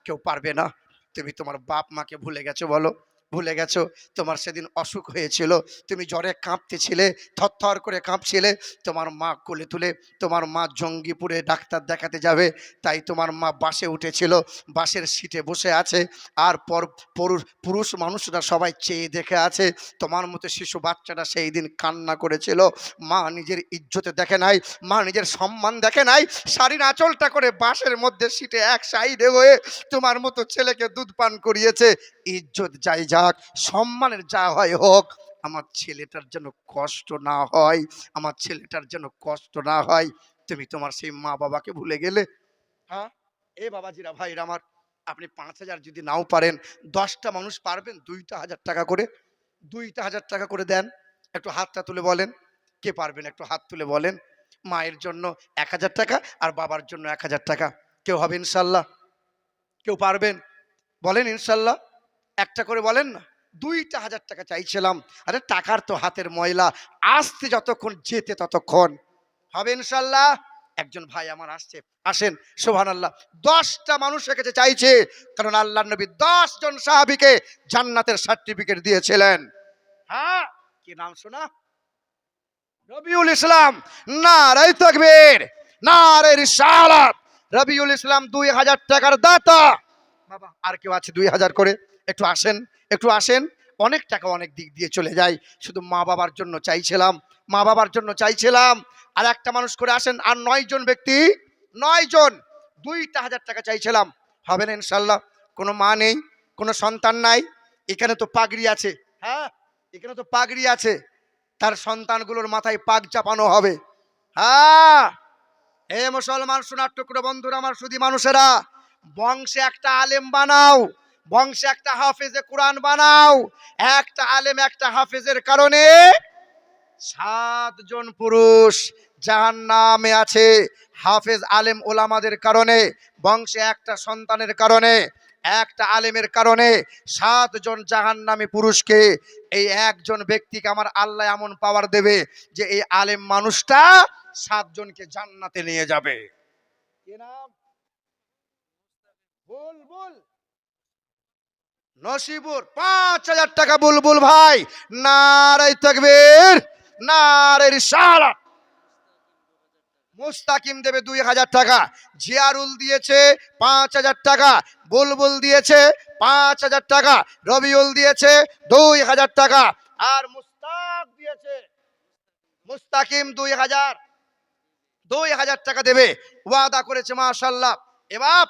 [SPEAKER 1] কেউ পারবে না। তুমি তোমার বাপ মাকে ভুলে গেছো বলো? ভুলে গেছো? তোমার সেদিন অসুখ হয়েছিল, তুমি জ্বরে কাঁপতেছিলে, থরথর করে কাঁপছিলে, তোমার মা কোলে তুলে, তোমার মা জঙ্গিপুরে ডাক্তার দেখাতে যাবে, তাই তোমার মা বাসে উঠেছিল, বাসের সিটে বসে আছে, আর পুরুষ মানুষরা সবাই চেয়ে দেখে আছে, তোমার মতো শিশু বাচ্চাটা সেই দিন কান্না করেছিল। মা নিজের ইজ্জতে দেখে নাই, মা নিজের সম্মান দেখে নাই, শাড়ির আঁচলটা করে বাসের মধ্যে সিটে এক সাইডে হয়ে তোমার মতো ছেলেকে দুধ পান করিয়েছে। ইজ্জত যাই যাক, সম্মানের যা হয় হোক, আমার ছেলেটার যেন কষ্ট না হয়, আমার ছেলেটার যেন কষ্ট না হয়। তুমি তোমার সেই মা বাবাকে ভুলে গেলে। হ্যাঁ, এ বাবাজিরা ভাইরা আমার, আপনি 5,000 যদি নাও পারেন, 10টা মানুষ পারবেন 2টা হাজার টাকা করে, 2টা হাজার টাকা করে দেন। একটু হাতটা তুলে বলেন, কে পারবেন? একটু হাত তুলে বলেন। মায়ের জন্য 1,000 টাকা আর বাবার জন্য 1,000 টাকা। কেউ হবে ইনশাল্লাহ? কেউ পারবেন? বলেন ইনশাল্লাহ। একটা করে বলেন না। 2টা হাজার টাকা চাইছিলাম। আরে টাকার তো হাতের ময়লা, আসতে যতক্ষণ যেতে ততক্ষণ। হবে ইনশাল্লাহ? একজন ভাই আমার আসছে, আসেন। সুবহানাল্লাহ। 10টা মানুষ এসেছে চাইছে, কারণ আল্লাহর নবী 10 জন সাহাবীকে জান্নাতের সার্টিফিকেট দিয়েছিলেন। হ্যাঁ, কি নাম শোনা? রবিউল ইসলাম। নারায়ে তাকবীর, নারায়ে রিসালাত। রবিউল ইসলাম 2,000 টাকার দাতা। বাবা, আর কেউ আছে 2,000 করে? একটু আসেন, একটু আসেন। অনেক টাকা অনেক দিক দিয়ে চলে যায়, শুধু মা বাবার জন্য চাইছিলাম, মা বাবার জন্য চাইছিলাম। আর একটা মানুষ করে আসেন। আর 9 জন ব্যক্তি, 9 জন, 2টা হাজার টাকা চাইছিলাম। হবে না ইনশাল্লাহ? কোনো মা নেই, কোনো সন্তান নাই, এখানে তো পাগড়ি আছে। হ্যাঁ, এখানে তো পাগড়ি আছে, তার সন্তানগুলোর মাথায় পাগ চাপানো হবে। হ্যাঁ, এ মুসলমান সোনার টুকরো বন্ধুরা আমার, শুধু মানুষেরা, বংশে একটা আলেম বানাও, বংশে একটা হাফেজে কোরআন বানাও। একটা আলেম একটা হাফেজের কারণে 7 জন পুরুষ জাহান্নামে আছে। হাফেজ আলেম ওলামাদের কারণে, বংশে একটা সন্তানের কারণে, একটা আলেমের কারণে 7 জন জাহান্নামী পুরুষকে, এই একজন ব্যক্তিকে আমার আল্লাহ এমন পাওয়ার দেবে যে এই আলেম মানুষটা 7 জনকে জান্নাতে নিয়ে যাবে। কি নাম? বুলবুল নসিবুর। 5,000 টাকা বুলবুল ভাই। নারায়ে তাকবীর, নারায়ে রিসালাত। মুস্তাকিম দেবে 2,000 টাকা। জিয়ারুল দিয়েছে 5,000 টাকা। বুলবুল দিয়েছে 5,000 টাকা। রবিউল দিয়েছে 2,000 টাকা। আর মুস্তাক দিয়েছে, মুস্তাকিম 2,000 টাকা দেবে, ওয়াদা করেছে। মাশাআল্লাহ। এবার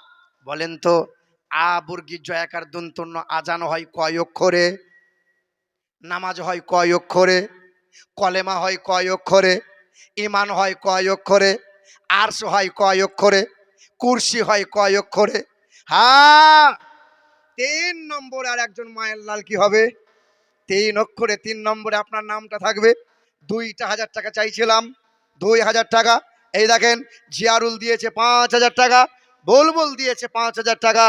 [SPEAKER 1] বলেন তো, আ বর্গীর জয়াকার দন্তন্য আজান হয় কয় অক্ষরে? নামাজ হয় কয় অক্ষরে? কলেমা হয় কয় অক্ষরে? ঈমান হয় কয় অক্ষরে? আরশ হয় কয় অক্ষরে? কুরসি হয় কয় অক্ষরে? হ্যাঁ, 3 নম্বরে আর একজন মায়ের লাল কি হবে? 3 অক্ষরে 3 নম্বরে আপনার নামটা থাকবে। 2টা হাজার টাকা চাইছিলাম, 2,000 টাকা। এই দেখেন, জিয়ারুল দিয়েছে 5,000 টাকা, বুলবুল দিয়েছে 5,000 টাকা।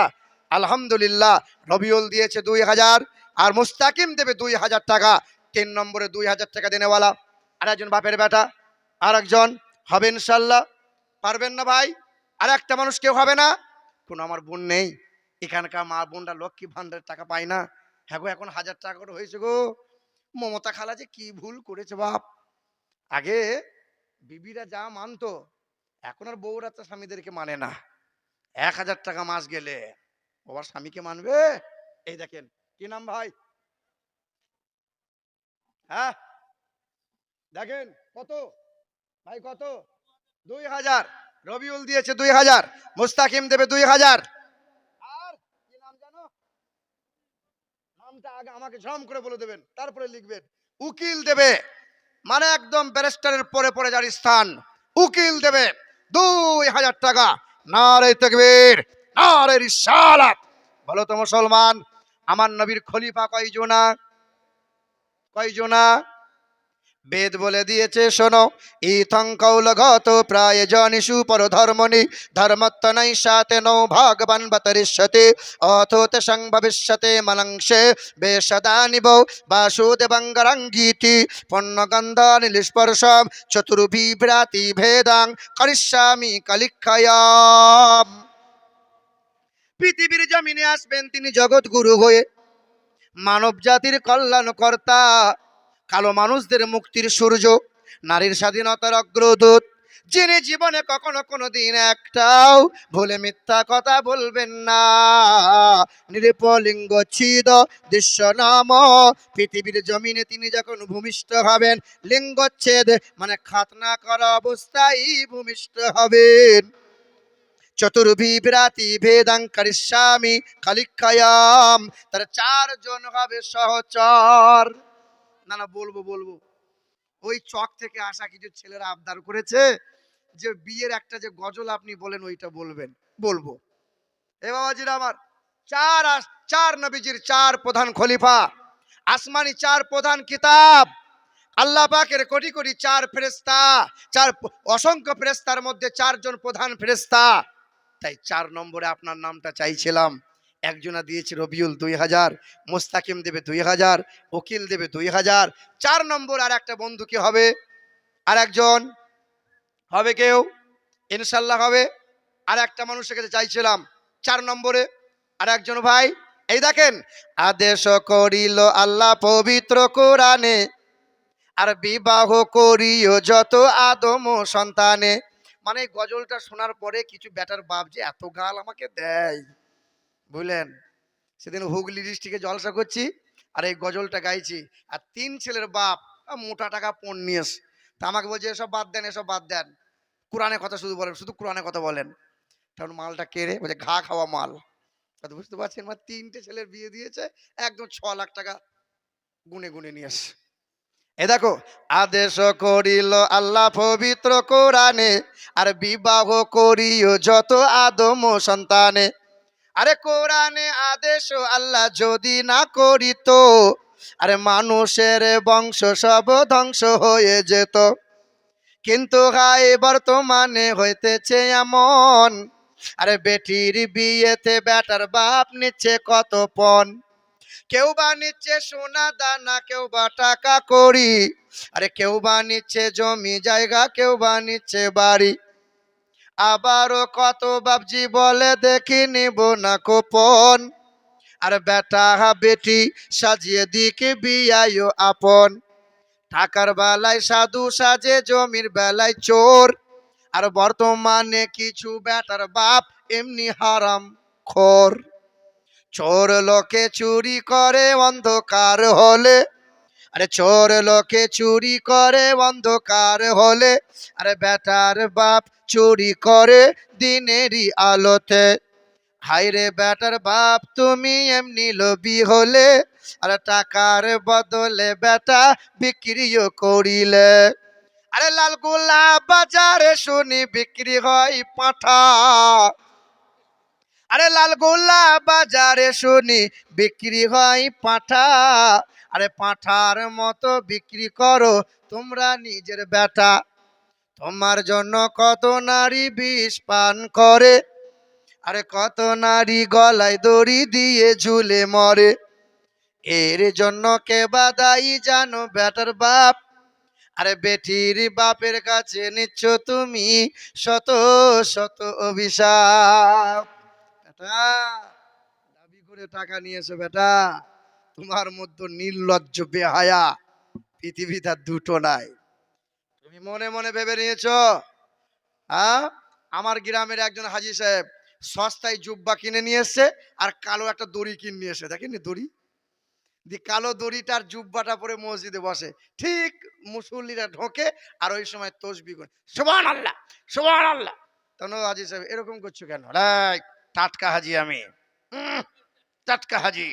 [SPEAKER 1] আলহামদুলিল্লাহ। রবিউল দিয়েছে 2,000, আর মুস্তাকিম দেবে 2,000 টাকা। 3 নম্বরে 2,000 টাকা দেনেওয়ালা আর একজন বাপের বেটা, আর একজন। হবে ইনশাল্লাহ? পারবেন না ভাই? আর একটা মানুষ কেউ হবে না? কোনো আমার বোন নেই? এখানকার মা বোনরা লক্ষ্মী ভান্ডারের টাকা পায় না? হ্যাঁ গো, এখন 1,000 টাকা করে হয়েছে গো। মমতা খালা যে কি ভুল করেছে বাপ। আগে বিবিরা যা মানতো, এখন আর বউরা তো স্বামীদেরকে মানে না। 1,000 টাকা মাস গেলে বাবার স্বামীকে মানবে? এই দেখেন, কি নাম ভাই? হ্যাঁ, দেখেন কত ভাই, কত? 2000। রবিউল দিয়েছে 2000, মুস্তাকিম দেবে 2000। আর কি নাম জানো? নামটা আগে আমাকে ঝম করে বলে দেবেন, তারপরে লিখবেন। উকিল দেবে, মানে একদম ব্যারিস্টারের পরে পরে যার স্থান, উকিল দেবে 2000 টাকা। নারে তাকবীর, নারে রিসালাত। বলো তো মুসলমান, আমার নবীর খলিফা কয়জনা? কয়জনা? বেদ বলে দিয়েছে শোনো, ইথং কৌলগত প্রায় জনিষু পর ধর্মনি ধর্মত্তনৈ সাতে নৌ ভগবান বতরিষ্যতে অথোত সং ভবিষ্যতে মনংসে বেশদানিব বাসুদেবঙ্গরঙ্গীতি পণ্যগন্ধানি নিষ্পর্শম চতুর্বিভ্রাতি ভেদাং করিষ্যামি কলিক্ষয়াম। পৃথিবীর জমিনে আসবেন তিনি জগৎ গুরু হয়ে, মানব জাতির কল্যাণকর্তা, কালো মানুষদের মুক্তির সূর্য, নারীর স্বাধীনতার অগ্রদূত, যিনি জীবনে কখনো কোনোদিন একটাও ভুলে মিথ্যা কথা বলবেন না। নিরপলিঙ্গ ছিদ দৃশ্য নাম, পৃথিবীর জমিনে তিনি যখন ভূমিষ্ঠ হবেন, লিঙ্গচ্ছেদ মানে খাতনা করা অবস্থায় ভূমিষ্ঠ হবেন। চতুর্বিভ্রাতি ভেদাং করিষ্যামি কলিক্ষয়াম। তার 4 জন হবে সহচর। না না, বলবো বলবো। ওই চক থেকে আসা কিছু ছেলেরা আবদার করেছে যে বিয়ের একটা যে গজল আপনি বলেন ওইটা বলবেন, বলবো। এ বাবাজিরা আমার, চার নবীজির 4 প্রধান খলিফা, আসমানি 4 প্রধান কিতাব, আল্লাহ পাকের কোটি কোটি 4 ফেরেশতা, 4 অসংখ্য ফেরেশতার মধ্যে 4 জন প্রধান ফেরেশতা। তাই 4 নম্বরে আপনার নামটা চাইছিলাম। একজনা দিয়েছে রবিউল 2000, মুস্তাকিম দেবে 2000, উকিল দেবে 2000। 4 নম্বর আর একটা বন্ধু কি হবে? আর একজন হবে কেউ? ইনশাল্লাহ হবে। আর একটা মানুষের কাছে চাইছিলাম 4 নম্বরে আর একজন ভাই। এই দেখেন, আদেশ করিল আল্লাহ পবিত্র কোরআনে, আর বিবাহ করিও যত আদম সন্তানে। মানে গজলটা শোনার পরে কিছু ব্যাটার বাপ যে এত গাল আমাকে দেয়, বুঝলেন? সেদিন হুগলি ডিস্ট্রিক্টে জলসা করছি আর এই গজলটা গাইছি, আর 3 ছেলের বাপ মোটা টাকা পণ নিয়েস, তা আমাকে বলছে এসব বাদ দেন, এসব বাদ দেন, কোরআনের কথা শুধু বলেন, শুধু কোরআনের কথা বলেন। তখন মালটা কেড়ে বলছে ঘা খাওয়া মাল। বুঝতে পারছেন, আমার 3টে ছেলের বিয়ে দিয়েছে, একদম 6 লাখ টাকা গুনে গুনে নিয়ে আসে। এ দেখো, আদেশ করিল আল্লাহ পবিত্র কোরআনে, আর বিবাহ করিও যত আদম সন্তানে। আরে কোরআনে আদেশ আল্লাহ যদি না করিত, আরে মানুষের বংশ সব ধ্বংস হয়ে যেত। কিন্তু হায় বর্তমানে হইতেছে এমন, আরে বেটির বিয়েতে বেটার বাপ নিচ্ছে কত পণ। কেউ বা নিচ্ছে সোনা দানা, কেউ বা টাকা কড়ি, আরে কেউ বা নিচ্ছে জমি জায়গা, কেউ বা নিচ্ছে বাড়ি। আবারও কত বাপজি বলে দেখি নিব না কোপন, আর বেটা বেটি সাজিয়ে দিকে বিয়ায় আপন। টাকার বেলায় সাধু সাজে, জমির বেলায় চোর, আর বর্তমানে কিছু বেটার বাপ এমনি হারাম খোর। চোর লোকে চুরি করে অন্ধকার হলে, আরে চোর লোকে চুরি করে অন্ধকার হলে, আরে বেটার বাপ চুরি করে দিনেরই আলোতে। হাইরে বেটার বাপ তুমি এমনি লোভী হলে, আর টাকার বদলে বেটা বিক্রিও করিলে। আরে লাল গোলাপ বাজারে শুনি বিক্রি হয় পাঁঠা, আরে লাল গোলাপ বাজারে শুনি বিক্রি হয় পাঁঠা। আরে পাঁঠার মতো বিক্রি করো তোমরা নিজের বেটা। তোমার জন্য কত নারী বিষ পান করে, আরে কত নারী গলায় দড়ি দিয়ে ঝুলে মরে। এর জন্য কে বা দায়ী জানো বেটার বাপ, আরে বেটির বাপের কাছে নিচ্ছ তুমি শত শত অভিশাপ। বেটা দাবি করে টাকা নিয়েছো বেটা, তোমার মধ্যে নির্লজ্জ বেহায়া পৃথিবীতে আর দুটো নাই। তুমি মনে মনে ভেবে নিয়েছো, হ্যাঁ? আমার গ্রামের একজন হাজি সাহেব সস্তায় জুব্বা কিনে নিয়ে এসছে আর কালো একটা দড়ি কিনে নিয়ে এসে, দেখেননি দড়ি? দি কালো দড়িটার জুব্বাটা পরে মসজিদে বসে, ঠিক মুসল্লিরা ঢোকে আর ওই সময় তসবি করে সুবহান আল্লাহ সুবহান আল্লাহ। তখন হাজি সাহেব এরকম করছো কেন? রাই টাটকা হাজি আমি, টাটকা হাজি।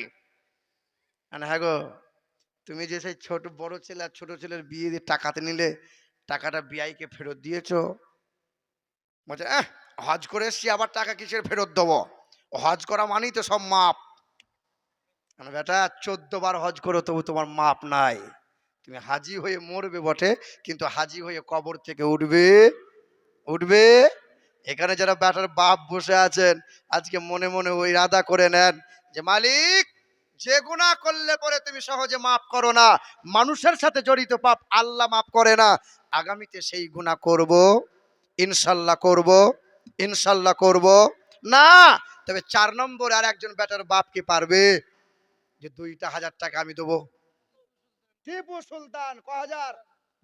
[SPEAKER 1] হ্যাঁ গো, তুমি যে সেই ছোট বড় ছেলে আর ছোট ছেলের বিয়ে দিয়ে টাকাতে নিলে, টাকাটা বিআইকে ফেরত দিয়েছো? বলছে হজ করে এসছি আবার টাকা কিসের ফেরত দেবো? হজ করা মানেই তো সব মাপ। বেটা 14 বার হজ করো তবু তোমার মাপ নাই। তুমি হাজি হয়ে মরবে বটে, কিন্তু হাজি হয়ে কবর থেকে উঠবে, উঠবে। এখানে যারা বেটার বাপ বসে আছেন, আজকে মনে মনে ওই ইরাদা করে নেন যে মালিক, যে গুনাহ করলে পরে তুমি সহজে মাফ করো না, মানুষের সাথে জড়িত পাপ আল্লাহ মাফ করে না, আগামীতে সেই গুনাহ করব, ইনশাল্লাহ করব, ইনশাল্লাহ করব না। তবে 4 নম্বর আর একজন বেটার বাপ কি পারবে যে 2,000 টাকা আমি দেবো? টিপু সুলতান ক হাজার?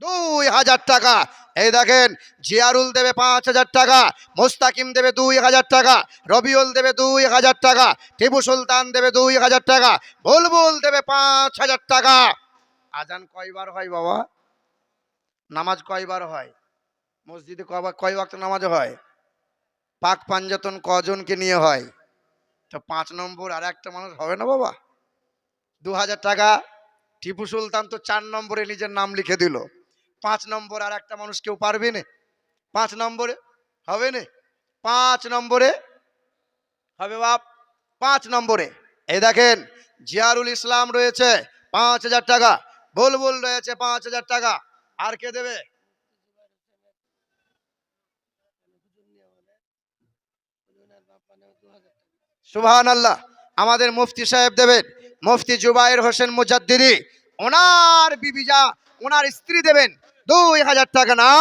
[SPEAKER 1] 2,000 টাকা। এই দেখেন, জিয়ারুল দেবে 5,000 টাকা, মোস্তাকিম দেবে 2,000 টাকা, রবিউল দেবে 2,000 টাকা, টিপু সুলতান দেবে 2,000 টাকা, বুলবুল দেবে 5,000 টাকা। আজান কয়বার হয় বাবা? নামাজ কয়বার হয়? মসজিদে কয় ওয়াক্ত নামাজ হয়? পাক পাঞ্জাতন কজনকে নিয়ে হয়? তো 5 নম্বর আর একটা মানুষ হবে না বাবা? 2,000 টাকা। টিপু সুলতান তো 4 নম্বরে নিজের নাম লিখে দিল, 5 নম্বর আর একটা মানুষ কেউ পারবে না? 5 নম্বরে হবে না? 5 নম্বরে হবে বাপ, 5 নম্বরে। এই দেখেন, জিয়ারুল ইসলাম রয়েছে 5,000 টাকা, বুলবুল রয়েছে 5,000 টাকা। আর কে দেবে? সুবহানাল্লাহ। আমাদের মুফতি সাহেব দেবেন, মুফতি জুবায়ের হোসেন মুজাদ্দিদি, ওনার বিবি যা, ওনার স্ত্রী দেবেন 2,000 টাকা। না